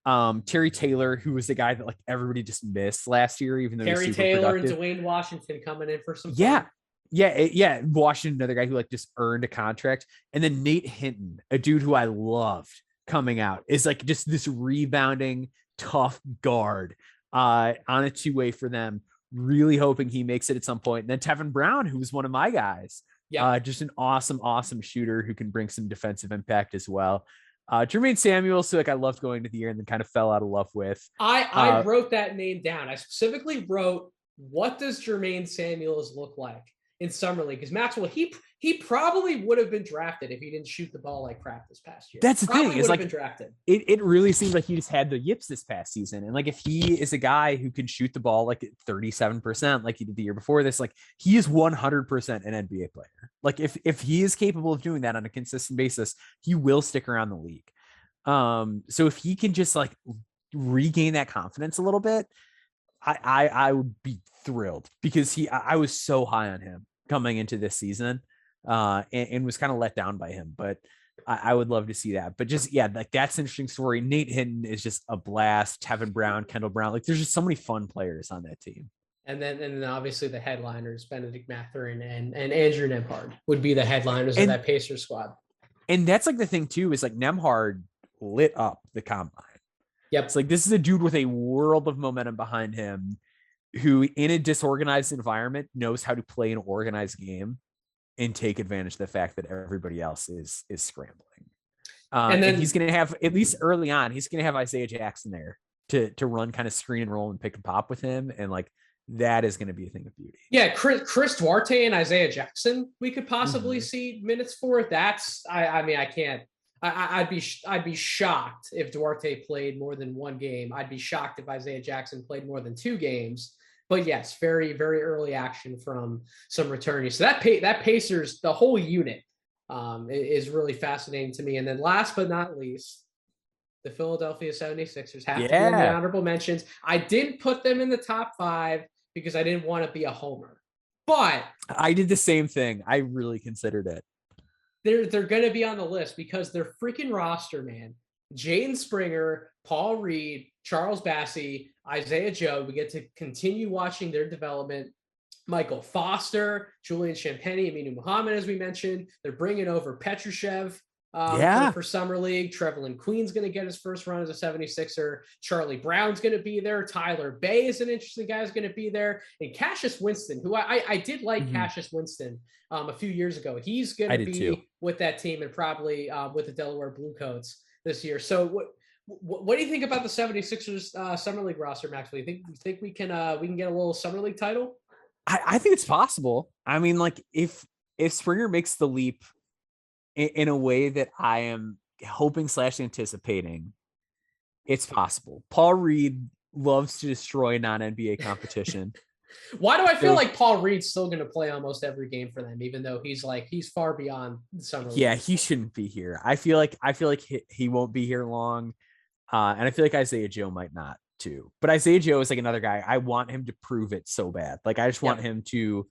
S2: Terry Taylor, who was the guy that like everybody just missed last year, even though
S1: Terry Taylor and Dwayne Washington coming in for some fun.
S2: Yeah. Washington, another guy who like just earned a contract. And then Nate Hinton, a dude who I loved coming out, is like just this rebounding tough guard on a 2-way for them. Really hoping he makes it at some point. And then Tevin Brown, who was one of my guys. Yeah, just an awesome shooter who can bring some defensive impact as well. Jermaine Samuels, so like I loved going to the year and then kind of fell out of love with.
S1: I wrote that name down. I specifically wrote, what does Jermaine Samuels look like in summer league? Because Maxwell, he probably would have been drafted if he didn't shoot the ball like crap this past year.
S2: That's the thing. It's like
S1: been drafted.
S2: It really seems like he just had the yips this past season. And like if he is a guy who can shoot the ball like at 37%, like he did the year before this, like he is 100% an NBA player. Like if he is capable of doing that on a consistent basis, he will stick around the league. So if he can just like regain that confidence a little bit, I would be thrilled because I was so high on him coming into this season. And was kind of let down by him, but I would love to see that. But just, yeah, like that's an interesting story. Nate Hinton is just a blast. Tevin Brown, Kendall Brown, like there's just so many fun players on that team.
S1: And then obviously the headliners, Benedict Mathurin and Andrew Nembhard would be the headliners of that Pacers squad.
S2: And that's like the thing too, is like Nembhard lit up the combine.
S1: Yep.
S2: It's like, this is a dude with a world of momentum behind him who in a disorganized environment knows how to play an organized game and take advantage of the fact that everybody else is scrambling. And then he's going to have, at least early on, he's going to have Isaiah Jackson there to run kind of screen and roll and pick and pop with him. And like, that is going to be a thing of beauty.
S1: Yeah. Chris Duarte and Isaiah Jackson, we could possibly see minutes for. That's, I mean, I can't, I'd be shocked if Duarte played more than one game. I'd be shocked if Isaiah Jackson played more than 2 games. But yes, very, very early action from some returnees. So that Pacers, the whole unit is really fascinating to me. And then last but not least, the Philadelphia 76ers have to be in the honorable mentions. I didn't put them in the top 5 because I didn't want to be a homer. But
S2: I did the same thing. I really considered it.
S1: They're going to be on the list because their freaking roster, man. Jaden Springer, Paul Reed, Charles Bassey, Isaiah Joe. We get to continue watching their development. Michael Foster, Julian Champagny, Aminu Muhammad, as we mentioned. They're bringing over Petrushev for Summer League. Trevelin Queen's going to get his first run as a 76er. Charlie Brown's going to be there. Tyler Bay is an interesting guy who's going to be there. And Cassius Winston, who I did like Cassius Winston a few years ago. He's going to be with that team and probably with the Delaware Bluecoats this year. So what do you think about the 76ers Summer League roster, Max? You think we can get a little Summer League title?
S2: I think it's possible. I mean, like if Springer makes the leap in a way that I am hoping / anticipating, It's possible. Paul Reed loves to destroy non-NBA competition.
S1: Why do I feel like Paul Reed's still going to play almost every game for them, even though he's far beyond the summer league?
S2: Yeah, he shouldn't be here. I feel like he won't be here long. And I feel like Isaiah Joe might not too. But Isaiah Joe is like another guy. I want him to prove it so bad. Like I just want him to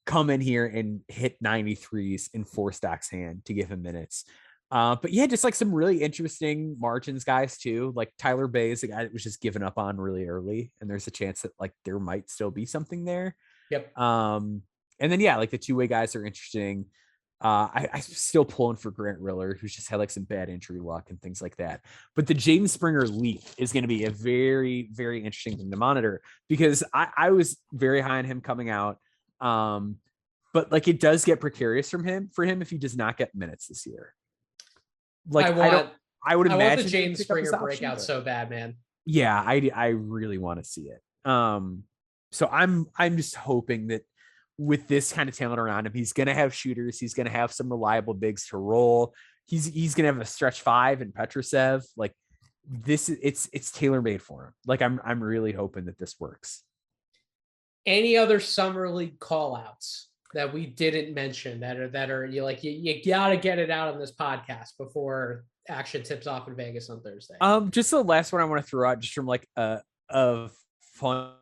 S2: come in here and hit 93s in four stacks hand to give him minutes. But yeah, just like some really interesting margins guys too. Like Tyler Bay is a guy that was just given up on really early, and there's a chance that like there might still be something there.
S1: Yep.
S2: And then yeah, like the two-way guys are interesting. I'm still pulling for Grant Riller, who's just had like some bad injury luck and things like that. But the Jaden Springer leap is going to be a very, very interesting thing to monitor because I was very high on him coming out. But like it does get precarious for him if he does not get minutes this year. Like I would imagine
S1: the Jaden Springer breakout so bad, man.
S2: Yeah, I really want to see it. So I'm just hoping that with this kind of talent around him, he's going to have shooters. He's going to have some reliable bigs to roll. He's going to have a stretch five in Petrosev. Like this, it's tailor made for him. Like I'm really hoping that this works.
S1: Any other summer league call outs that we didn't mention that are you got to get it out on this podcast before action tips off in Vegas on Thursday?
S2: Just the last one I want to throw out just from like a fun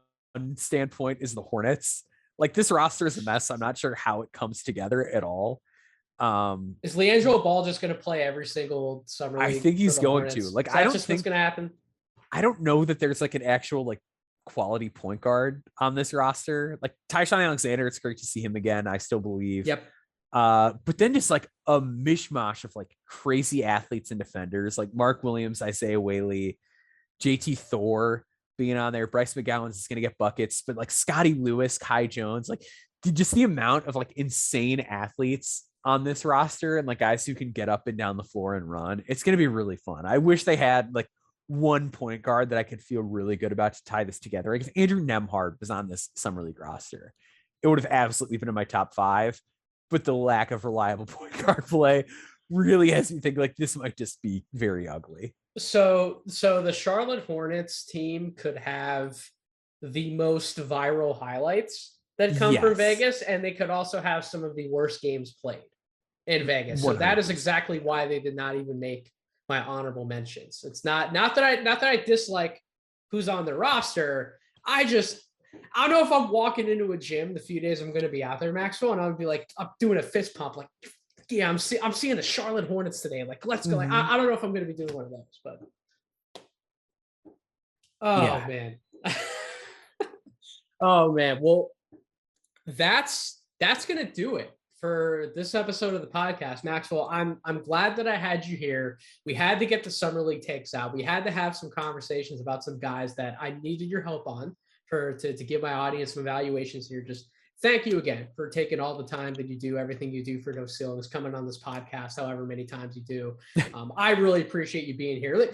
S2: standpoint is the Hornets. Like this roster is a mess. I'm not sure how it comes together at all.
S1: Is LiAngelo Ball just going to play every single summer league?
S2: I think he's going
S1: Hornets?
S2: to. Like
S1: I don't think what's going to happen.
S2: I don't know that there's like an actual like quality point guard on this roster. Like Tyshawn Alexander, it's great to see him again. I still believe.
S1: Yep.
S2: But then just like a mishmash of like crazy athletes and defenders, like Mark Williams, Isaiah Whaley, JT Thor being on there. Bryce McGowan's is going to get buckets, but like Scotty Lewis, Kai Jones, like just the amount of like insane athletes on this roster and like guys who can get up and down the floor and run. It's going to be really fun. I wish they had like one point guard that I could feel really good about to tie this together. Like if Andrew Nemhard was on this summer league roster, it would have absolutely been in my top 5. But the lack of reliable point guard play really has me think like this might just be very ugly.
S1: So the Charlotte Hornets team could have the most viral highlights that come from Vegas, and they could also have some of the worst games played in Vegas. 100%. So that is exactly why they did not even make my honorable mentions. It's not that I dislike who's on the roster. I don't know if I'm walking into a gym the few days I'm going to be out there, Maxwell, and I'm be like, I'm doing a fist pump, like, yeah, I'm seeing the Charlotte Hornets today. Like, let's go. Like, I don't know if I'm going to be doing one of those, but man. Oh man. Well, that's going to do it for this episode of the podcast. Maxwell, I'm glad that I had you here. We had to get the summer league takes out. We had to have some conversations about some guys that I needed your help on to give my audience some evaluations here. Just thank you again for taking all the time that you do, everything you do for No Ceilings, coming on this podcast, however many times you do. I really appreciate you being here.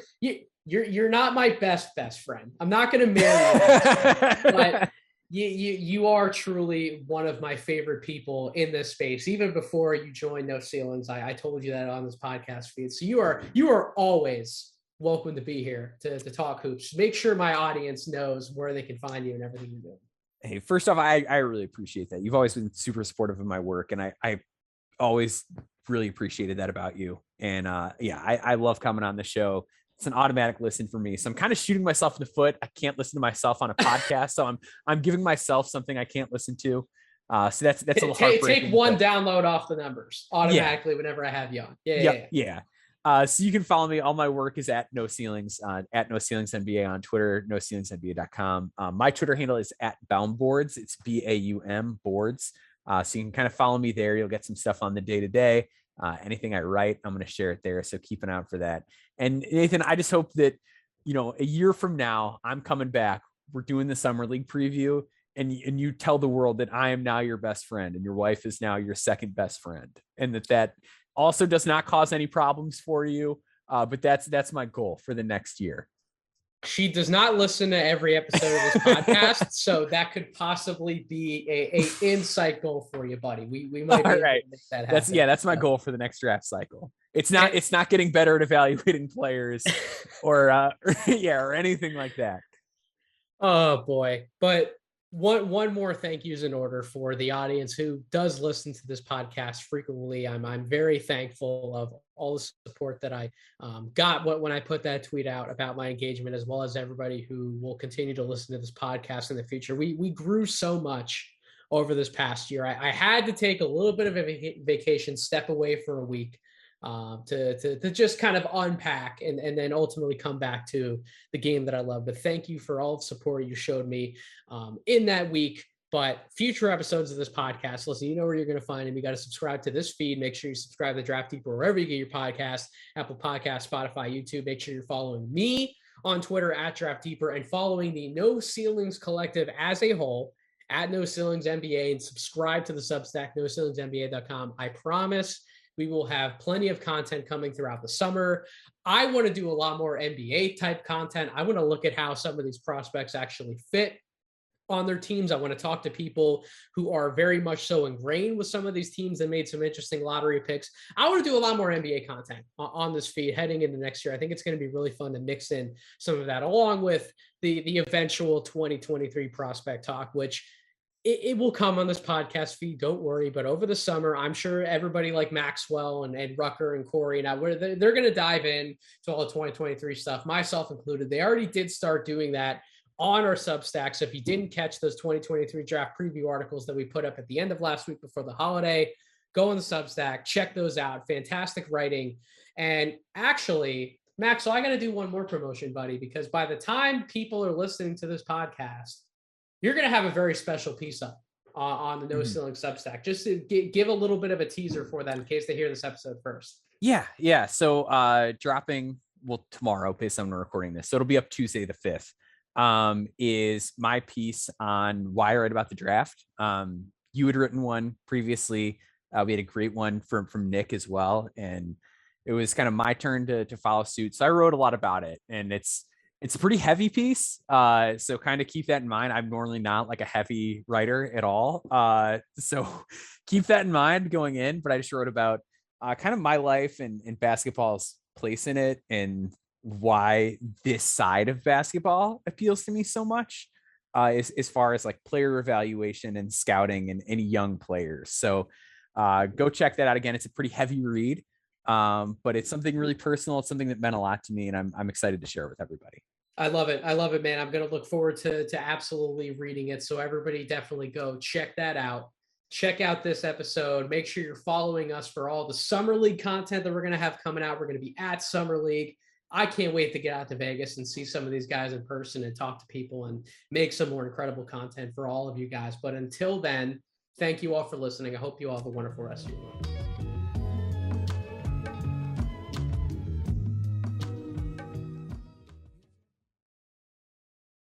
S1: You're not my best friend. I'm not going to marry you, but you are truly one of my favorite people in this space. Even before you joined No Ceilings, I told you that on this podcast feed. So you are always welcome to be here to talk hoops. Make sure my audience knows where they can find you and everything you're doing.
S2: Hey, first off, I really appreciate that. You've always been super supportive of my work, and I always really appreciated that about you. And I love coming on the show. It's an automatic listen for me. So I'm kind of shooting myself in the foot. I can't listen to myself on a podcast. So I'm giving myself something I can't listen to. So that's a little heartbreaking.
S1: Take one download off the numbers automatically whenever I have you on. Yeah.
S2: So you can follow me. All my work is at No Ceilings, at No Ceilings NBA on Twitter, NoCeilingsNBA.com. My Twitter handle is at Baumboards. It's BAUM boards. So you can kind of follow me there. You'll get some stuff on the day-to-day. Anything I write, I'm going to share it there. So keep an eye out for that. And Nathan, I just hope that, a year from now, I'm coming back. We're doing the summer league preview, and you tell the world that I am now your best friend and your wife is now your second best friend. And that also does not cause any problems for you. But that's my goal for the next year.
S1: She does not listen to every episode of this podcast, so that could possibly be a insight goal for you, buddy. We might be able to make that happen.
S2: That's my goal for the next draft cycle. It's not getting better at evaluating players or anything like that.
S1: Oh boy. But one more thank yous in order for the audience who does listen to this podcast frequently. I'm very thankful of all the support that I got when I put that tweet out about my engagement, as well as everybody who will continue to listen to this podcast in the future. We grew so much over this past year. I had to take a little bit of a vacation, step away for a week, to just kind of unpack and then ultimately come back to the game that I love. But thank you for all the support you showed me in that week. But future episodes of this podcast, listen, you know where you're going to find them. You got to subscribe to this feed. Make sure you subscribe to Draft Deeper wherever you get your podcast, Apple Podcasts, Spotify, YouTube. Make sure you're following me on Twitter at Draft Deeper and following the No Ceilings Collective as a whole at No Ceilings NBA, and subscribe to the Substack, NoCeilingsNBA.com. I promise we will have plenty of content coming throughout the summer. I want to do a lot more NBA type content. I want to look at how some of these prospects actually fit on their teams. I want to talk to people who are very much so ingrained with some of these teams that made some interesting lottery picks. I want to do a lot more NBA content on this feed heading into next year. I think it's going to be really fun to mix in some of that along with the eventual 2023 prospect talk, which it will come on this podcast feed. Don't worry. But over the summer, I'm sure everybody like Maxwell and Rucker and Corey and they're going to dive in to all the 2023 stuff, myself included. They already did start doing that on our Substack. So if you didn't catch those 2023 draft preview articles that we put up at the end of last week before the holiday, go on the Substack, check those out. Fantastic writing. And actually, Max, so I got to do one more promotion, buddy, because by the time people are listening to this podcast, you're going to have a very special piece up on the No Ceilings Substack. Just to give a little bit of a teaser for that in case they hear this episode first.
S2: Yeah. So dropping, tomorrow based on when we're recording this. So it'll be up Tuesday the 5th. Is my piece on why I write about the draft. You had written one previously. We had a great one from Nick as well. And it was kind of my turn to follow suit. So I wrote a lot about it, and it's a pretty heavy piece. So kind of keep that in mind. I'm normally not like a heavy writer at all. So keep that in mind going in, but I just wrote about kind of my life and basketball's place in it, and why this side of basketball appeals to me so much, as far as like player evaluation and scouting and any young players. So go check that out. Again, it's a pretty heavy read, but it's something really personal. It's something that meant a lot to me, and I'm excited to share it with everybody.
S1: I love it, man. I'm going to look forward to absolutely reading it. So everybody definitely go check that out. Check out this episode. Make sure you're following us for all the Summer League content that we're going to have coming out. We're going to be at Summer League. I can't wait to get out to Vegas and see some of these guys in person and talk to people and make some more incredible content for all of you guys. But until then, thank you all for listening. I hope you all have a wonderful rest of your week.